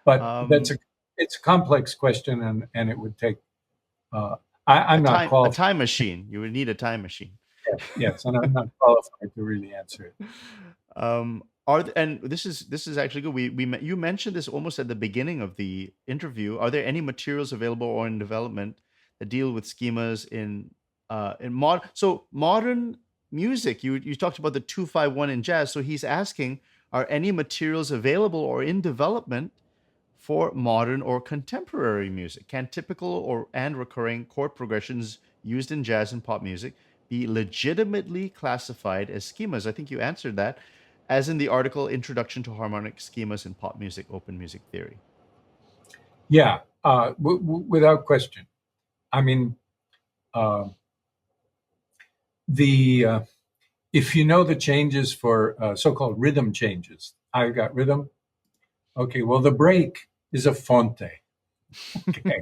but it's a complex question, and it would take. I'm not qualified. A time machine. You would need a time machine. Yes, and I'm not qualified to really answer it. And this is actually good. You mentioned this almost at the beginning of the interview. Are there any materials available or in development that deal with schemas in modern music? You talked about the 2-5-1 in jazz. So he's asking, are any materials available or in development for modern or contemporary music? Can typical and recurring chord progressions used in jazz and pop music be legitimately classified as schemas? I think you answered that, as in the article Introduction to Harmonic Schemas in Pop Music, Open Music Theory. Yeah, without question. I mean, if you know the changes for so-called rhythm changes, I've got rhythm. Okay, well, the break is a fonte. Okay,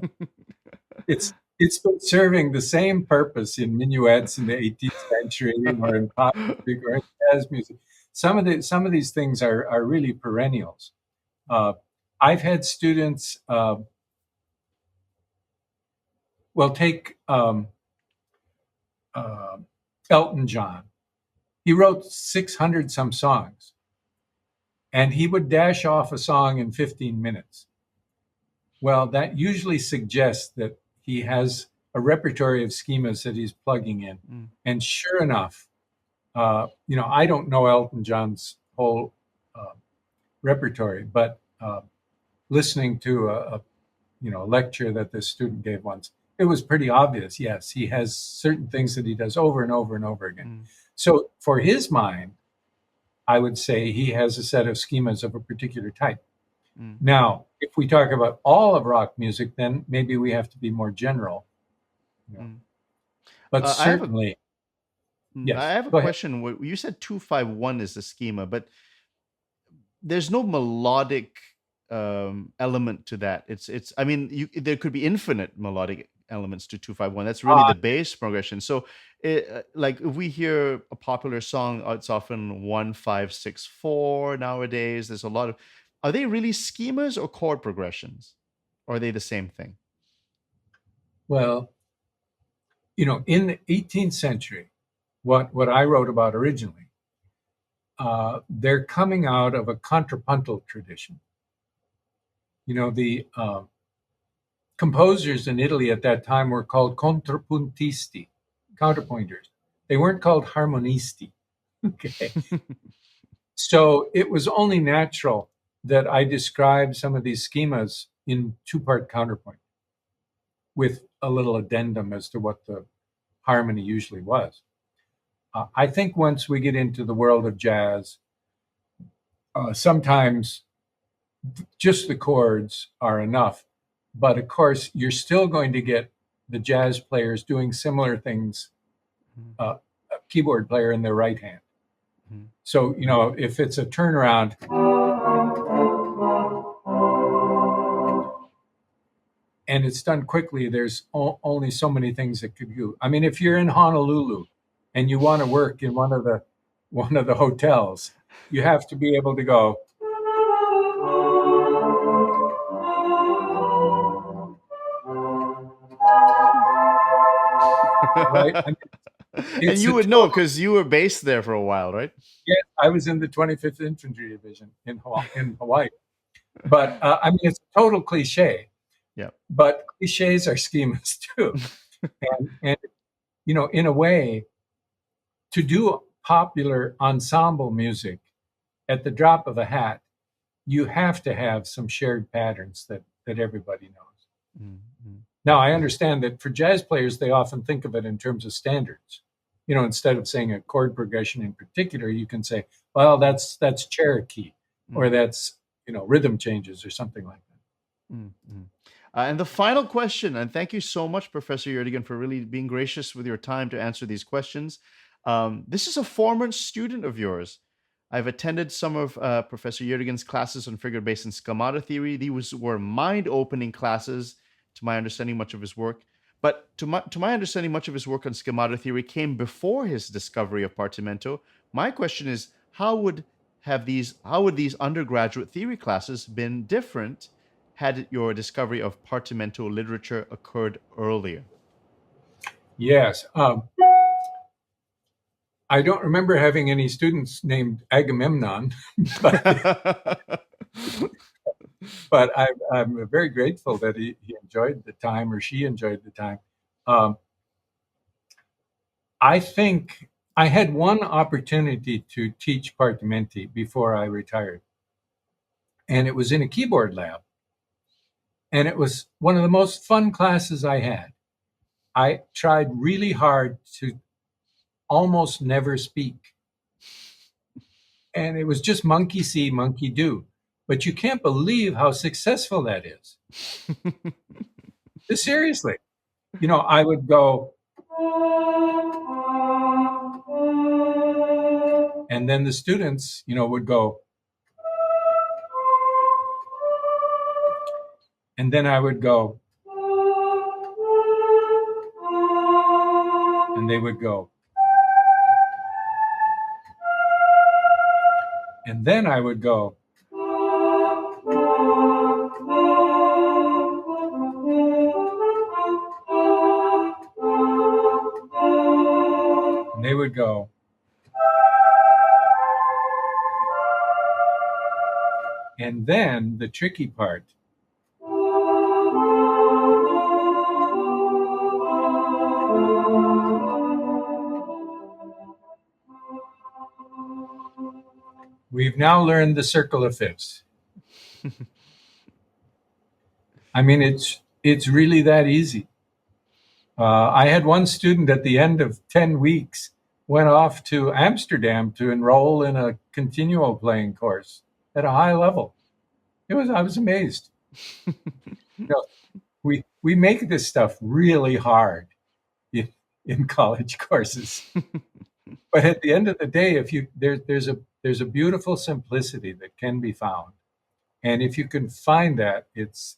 it's been serving the same purpose in minuets in the 18th century, or in pop music, or in jazz music. Some of these things are really perennials. I've had students. Take Elton John. He wrote 600 some songs, and he would dash off a song in 15 minutes. Well, that usually suggests that he has a repertory of schemas that he's plugging in. And sure enough, I don't know Elton John's whole repertory, but listening to a lecture that this student gave once, it was pretty obvious. Yes, he has certain things that he does over and over and over again. So for his mind, I would say he has a set of schemas of a particular type. Now, if we talk about all of rock music, then maybe we have to be more general. But certainly, yes. I have a question. You said 2-5-1 is the schema, but there's no melodic element to that. It's. I mean, there could be infinite melodic elements to 2-5-1. That's really the bass progression. So, like if we hear a popular song, it's often 1-5-6-4 nowadays. There's a lot of. Are they really schemas or chord progressions? Or are they the same thing? Well, in the 18th century, what I wrote about originally, they're coming out of a contrapuntal tradition. The composers in Italy at that time were called contrapuntisti, counterpointers. They weren't called harmonisti. Okay. So it was only natural that I described some of these schemas in two-part counterpoint with a little addendum as to what the harmony usually was. I think once we get into the world of jazz, Sometimes just the chords are enough. But of course, you're still going to get the jazz players doing similar things, a keyboard player in their right hand. So, if it's a turnaround, and it's done quickly, there's only so many things it could do. I mean, if you're in Honolulu and you want to work in one of the hotels, you have to be able to go. Right? I mean, And you would know because you were based there for a while, right? Yeah, I was in the 25th Infantry Division in Hawaii. But I mean, it's a total cliche. Yeah. But cliches are schemas too. and in a way, to do popular ensemble music at the drop of a hat, you have to have some shared patterns that everybody knows. Mm-hmm. Now, I understand that for jazz players, they often think of it in terms of standards. Instead of saying a chord progression in particular, you can say, well, that's Cherokee, or that's, rhythm changes or something like that. Mm-hmm. And the final question, and thank you so much, Professor Gjerdingen, for really being gracious with your time to answer these questions. This is a former student of yours. I've attended some of Professor Gjerdingen's classes on figure-based and schemata theory. These were mind-opening classes, to my understanding, much of his work. But to my understanding, much of his work on schemata theory came before his discovery of Partimento. My question is, how would these undergraduate theory classes been different had your discovery of Partimento literature occurred earlier? Yes. I don't remember having any students named Agamemnon, but I'm very grateful that he enjoyed the time, or she enjoyed the time. I think I had one opportunity to teach Partimenti before I retired, and it was in a keyboard lab. And it was one of the most fun classes I had. I tried really hard to almost never speak. And it was just monkey see, monkey do. But you can't believe how successful that is. Seriously. I would go, and then the students, would go, and then I would go, and they would go, and then I would go, and they would go. And then the tricky part. We've now learned the circle of fifths. I mean, it's really that easy. I had one student at the end of 10 weeks went off to Amsterdam to enroll in a continual playing course at a high level. I was amazed. We make this stuff really hard in college courses. But at the end of the day, there's a beautiful simplicity that can be found. And if you can find that, it's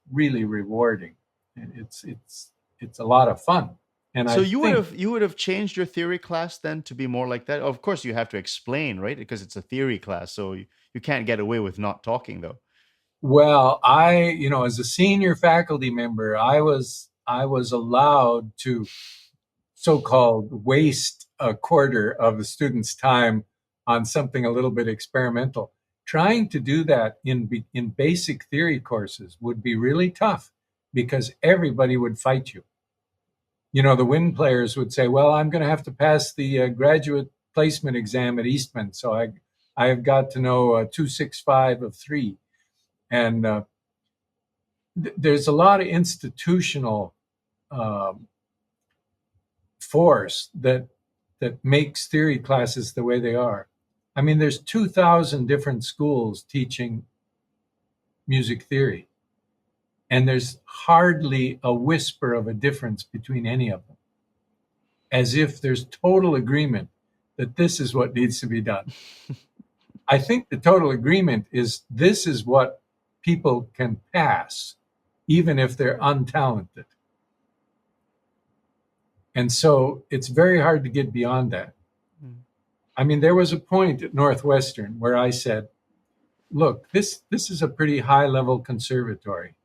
really rewarding. And it's a lot of fun. And so you would have changed your theory class then to be more like that. Of course, you have to explain, right? Because it's a theory class, so you can't get away with not talking, though. Well, as a senior faculty member, I was allowed to so-called waste a quarter of the student's time on something a little bit experimental. Trying to do that in basic theory courses would be really tough because everybody would fight you. The wind players would say, well, I'm going to have to pass the graduate placement exam at Eastman, so I have got to know 265 of 3. And there's a lot of institutional force that makes theory classes the way they are. I mean, there's 2,000 different schools teaching music theory, and there's hardly a whisper of a difference between any of them, as if there's total agreement that this is what needs to be done. I think the total agreement is this is what people can pass, even if they're untalented. And so it's very hard to get beyond that. I mean, there was a point at Northwestern where I said, look, this is a pretty high level conservatory.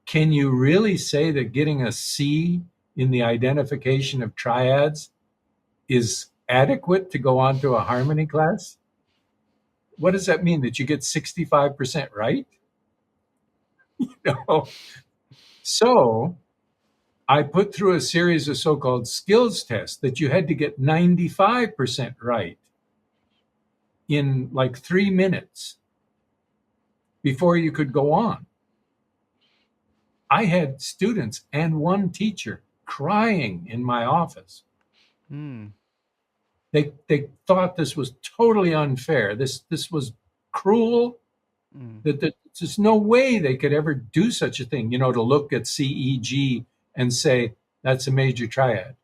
Can you really say that getting a C in the identification of triads is adequate to go on to a harmony class? What does that mean? That you get 65% right? You know? So I put through a series of so-called skills tests that you had to get 95% right in like 3 minutes before you could go on. I had students and one teacher crying in my office. They thought this was totally unfair. This was cruel. That there's no way they could ever do such a thing, to look at CEG and say that's a major triad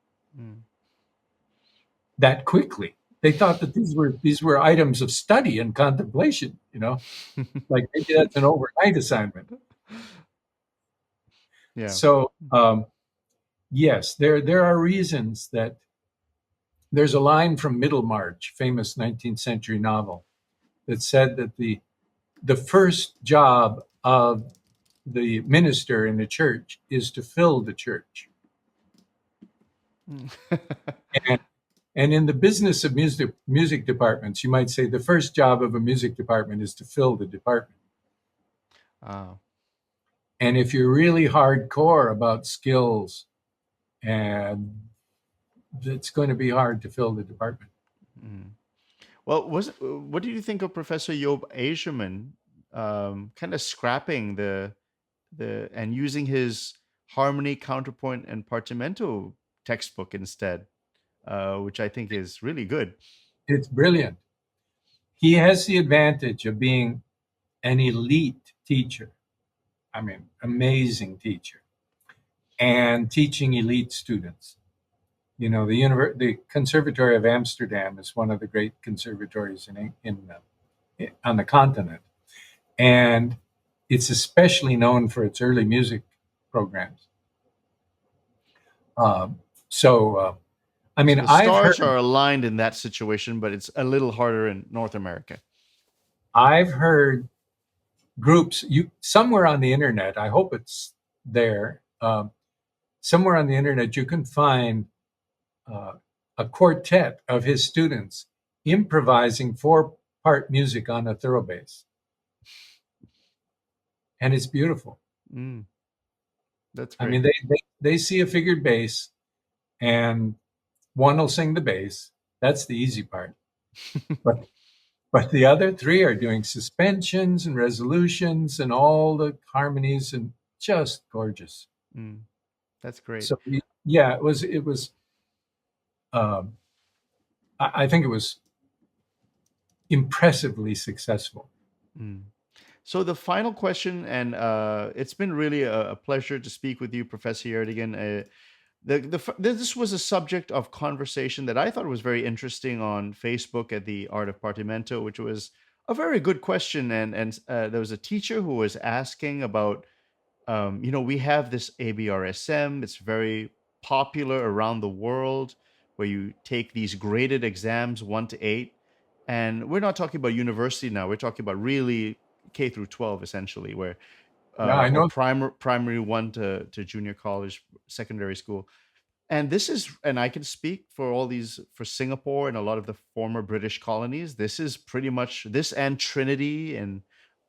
that quickly. They thought that these were items of study and contemplation, like maybe that's an overnight assignment. Yeah. So yes, there are reasons that there's a line from Middlemarch, famous 19th century novel, that said that the first job of the minister in the church is to fill the church. And in the business of music departments, you might say the first job of a music department is to fill the department. And if you're really hardcore about skills, and it's going to be hard to fill the department. Well, what do you think of Professor Job Agerman kind of scrapping the and using his harmony, counterpoint, and partimento textbook instead, which I think is really good. It's brilliant. He has the advantage of being an elite teacher. I mean, amazing teacher, and teaching elite students. The Conservatory of Amsterdam is one of the great conservatories on the continent, and it's especially known for its early music programs. I mean, So the stars are aligned in that situation, but it's a little harder in North America. I've heard groups somewhere on the internet. I hope it's there. Somewhere on the internet, you can find a quartet of his students improvising 4-part music on a thorough bass. And it's beautiful. That's great. I mean, they see a figured bass, and one will sing the bass. That's the easy part. But the other 3 are doing suspensions and resolutions and all the harmonies, and just gorgeous. That's great. So yeah, it was. I think it was impressively successful. So the final question, and it's been really a pleasure to speak with you, Professor Gjerdingen. This was a subject of conversation that I thought was very interesting on Facebook at the Art of Partimento, which was a very good question. And there was a teacher who was asking about, we have this ABRSM. It's very popular around the world, where you take these graded exams 1 to 8. And we're not talking about university now. We're talking about really K through 12, essentially, where I know. primary 1 to junior college, secondary school. And I can speak for Singapore and a lot of the former British colonies. This is pretty much this, and Trinity and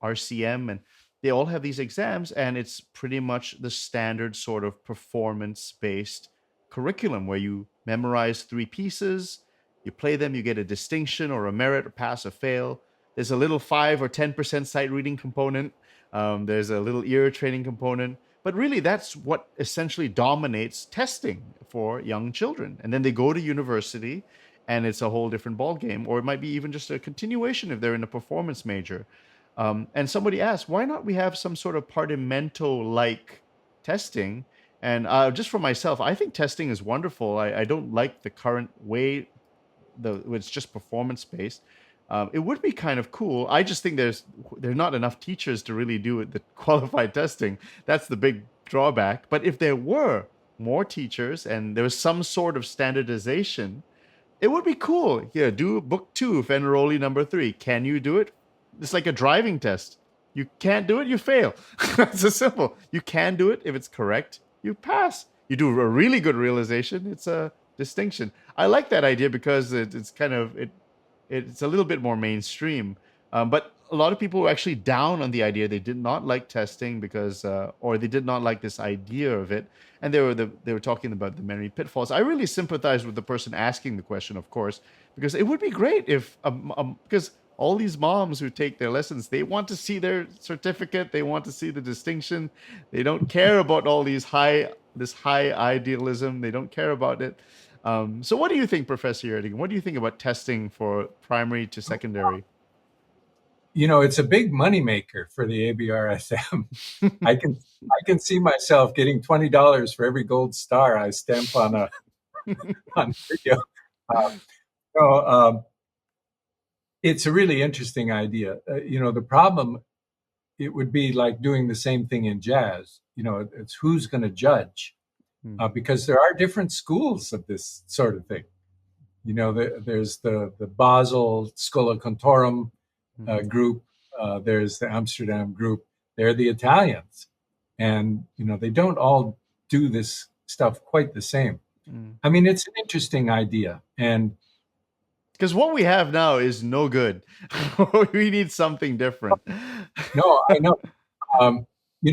RCM, and they all have these exams, and it's pretty much the standard sort of performance-based curriculum where you memorize 3 pieces, you play them, you get a distinction or a merit, or pass or fail. There's a little 5 or 10% sight reading component. There's a little ear training component. But really, that's what essentially dominates testing for young children. And then they go to university, and it's a whole different ball game. Or it might be even just a continuation if they're in a performance major. And somebody asked, why not we have some sort of Partimento-like testing? And just for myself, I think testing is wonderful. I don't like the current way it's just performance based. It would be kind of cool. I just think there's not enough teachers to really do the qualified testing. That's the big drawback. But if there were more teachers and there was some sort of standardization, it would be cool. Yeah, do book 2, Fenroli number 3. Can you do it? It's like a driving test. You can't do it, you fail. It's so simple. You can do it. If it's correct, you pass. You do a really good realization, it's a distinction. I like that idea because it's kind of it's a little bit more mainstream. But a lot of people were actually down on the idea. They did not like testing because, or they did not like this idea of it, and they were talking about the many pitfalls. I really sympathize with the person asking the question, of course, because it would be great if because all these moms who take their lessons, they want to see their certificate, they want to see the distinction, they don't care about all this high idealism, they don't care about it. So what do you think, Professor Gjerdingen? What do you think about testing for primary to secondary? It's a big moneymaker for the ABRSM. I can see myself getting $20 for every gold star I stamp on a video. It's a really interesting idea. The problem, it would be like doing the same thing in jazz. It's who's going to judge, because there are different schools of this sort of thing. There's the Basel Schola Cantorum group. There's the Amsterdam group. They're the Italians, and they don't all do this stuff quite the same. I mean, it's an interesting idea, and because what we have now is no good. We need something different. No, I know.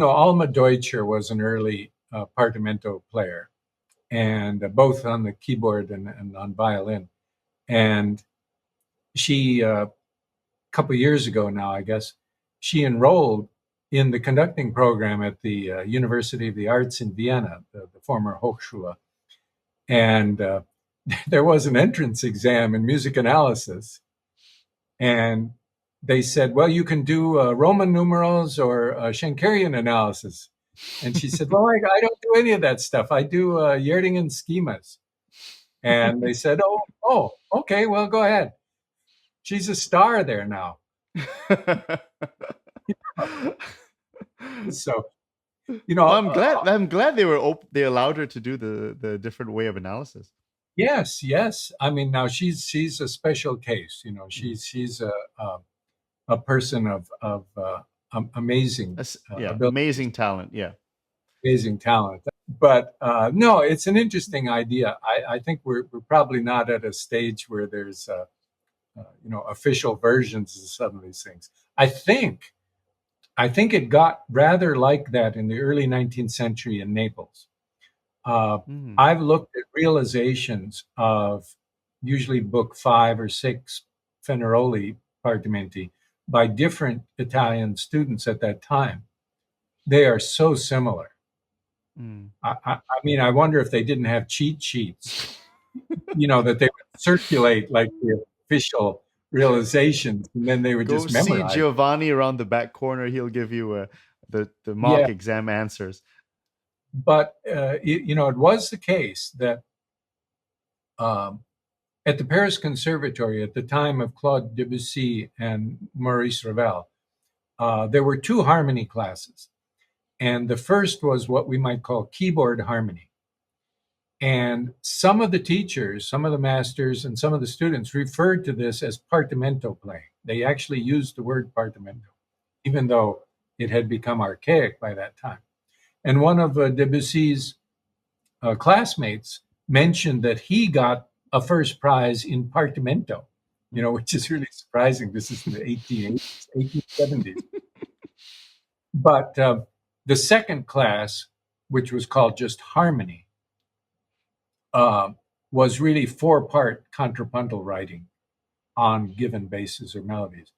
Alma Deutscher was an early Partimento player, and both on the keyboard and on violin. And she, a couple of years ago now, I guess, she enrolled in the conducting program at the University of the Arts in Vienna, the former Hochschule. And there was an entrance exam in music analysis. And they said, well, you can do Roman numerals or Schenkerian analysis. And she said, well, I don't do any of that stuff. I do Gjerdingen schemas. And they said, oh, okay, well, go ahead. She's a star there now. So, well, I'm glad they allowed her to do the different way of analysis. Yes. I mean, now she's a special case. She's a person of amazing, amazing talent. Yeah, amazing talent. But no, it's an interesting idea. I think we're probably not at a stage where there's official versions of some of these things. I think it got rather like that in the early 19th century in Naples. I've looked at realizations of usually book 5 or 6 Fenroli Partimenti by different Italian students at that time. They are so similar. I mean, I wonder if they didn't have cheat sheets, that they would circulate like the official realizations, and then they would just memorize. See Giovanni around the back corner. He'll give you the mock exam answers. But, it was the case that at the Paris Conservatory at the time of Claude Debussy and Maurice Ravel, there were 2 harmony classes. And the first was what we might call keyboard harmony. And some of the teachers, some of the masters, and some of the students referred to this as partimento playing. They actually used the word partimento, even though it had become archaic by that time. And one of Debussy's classmates mentioned that he got a first prize in partimento, which is really surprising. This is in the 1880s, 1870s. But the second class, which was called just harmony, was really 4-part contrapuntal writing on given basses or melodies.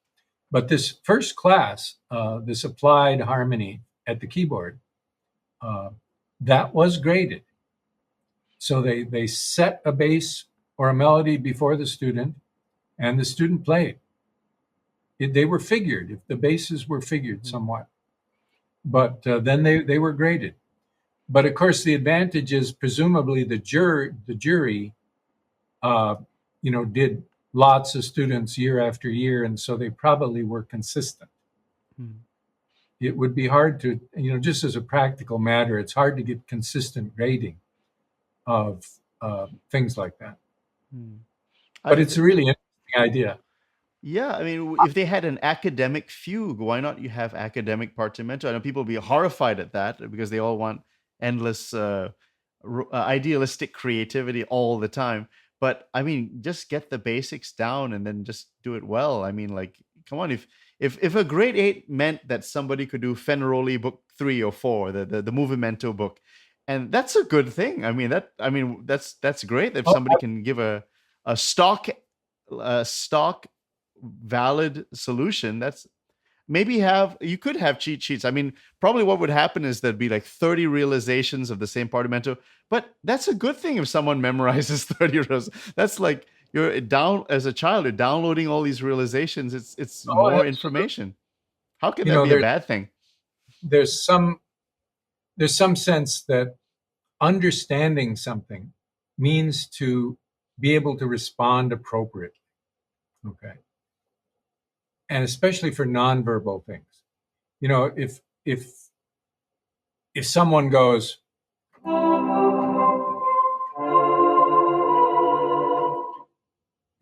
But this first class, this applied harmony at the keyboard, that was graded. So they set a bass or a melody before the student, and the student played. They were figured, if the basses were figured somewhat. But then they were graded. But of course, the advantage is presumably the jury, did lots of students year after year, and so they probably were consistent. It would be hard to, just as a practical matter, it's hard to get consistent grading of things like that. But it's a really interesting idea. Yeah, I mean, if they had an academic fugue, why not you have academic partimento? I know people will be horrified at that because they all want endless idealistic creativity all the time. But I mean, just get the basics down and then just do it well. I mean, like, come on, if a grade 8 meant that somebody could do Fenaroli book 3 or 4, the Movimento book, and that's a good thing. That's great if somebody can give a stock valid solution. That's you could have cheat sheets. I mean, probably what would happen is there'd be like 30 realizations of the same partimento, but that's a good thing if someone memorizes 30 rows. That's like you're down as a child, you're downloading all these realizations. It's more information. How can that be a bad thing? There's some sense that understanding something means to be able to respond appropriately. Okay. And especially for nonverbal things. If someone goes,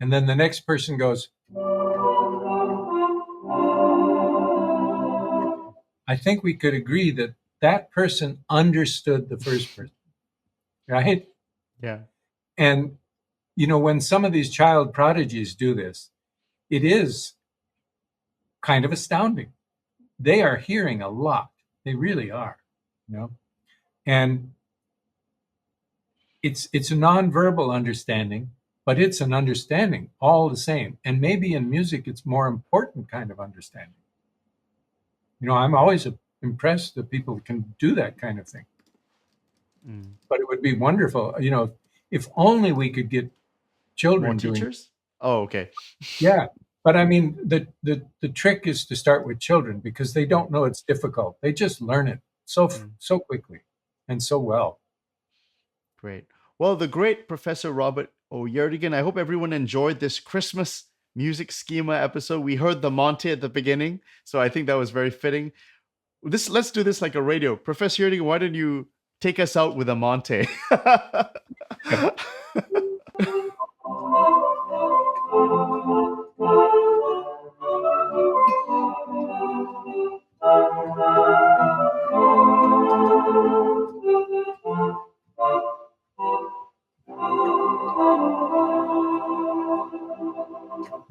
and then the next person goes, I think we could agree that that person understood the first person, right? Yeah. And, when some of these child prodigies do this, it is kind of astounding. They are hearing a lot. They really are, and it's a nonverbal understanding, but it's an understanding all the same. And maybe in music, it's more important kind of understanding. I'm always impressed that people can do that kind of thing. But it would be wonderful, if only we could get children more teachers doing. Oh, okay. Yeah. But I mean, the trick is to start with children because they don't know it's difficult. They just learn it so quickly and so well. Great. Well, the great Professor Robert O. Gjerdingen, I hope everyone enjoyed this Christmas music schema episode. We heard the Monte at the beginning, so I think that was very fitting. Let's do this like a radio. Professor Gjerdingen, why don't you take us out with a Monte?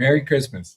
Merry Christmas.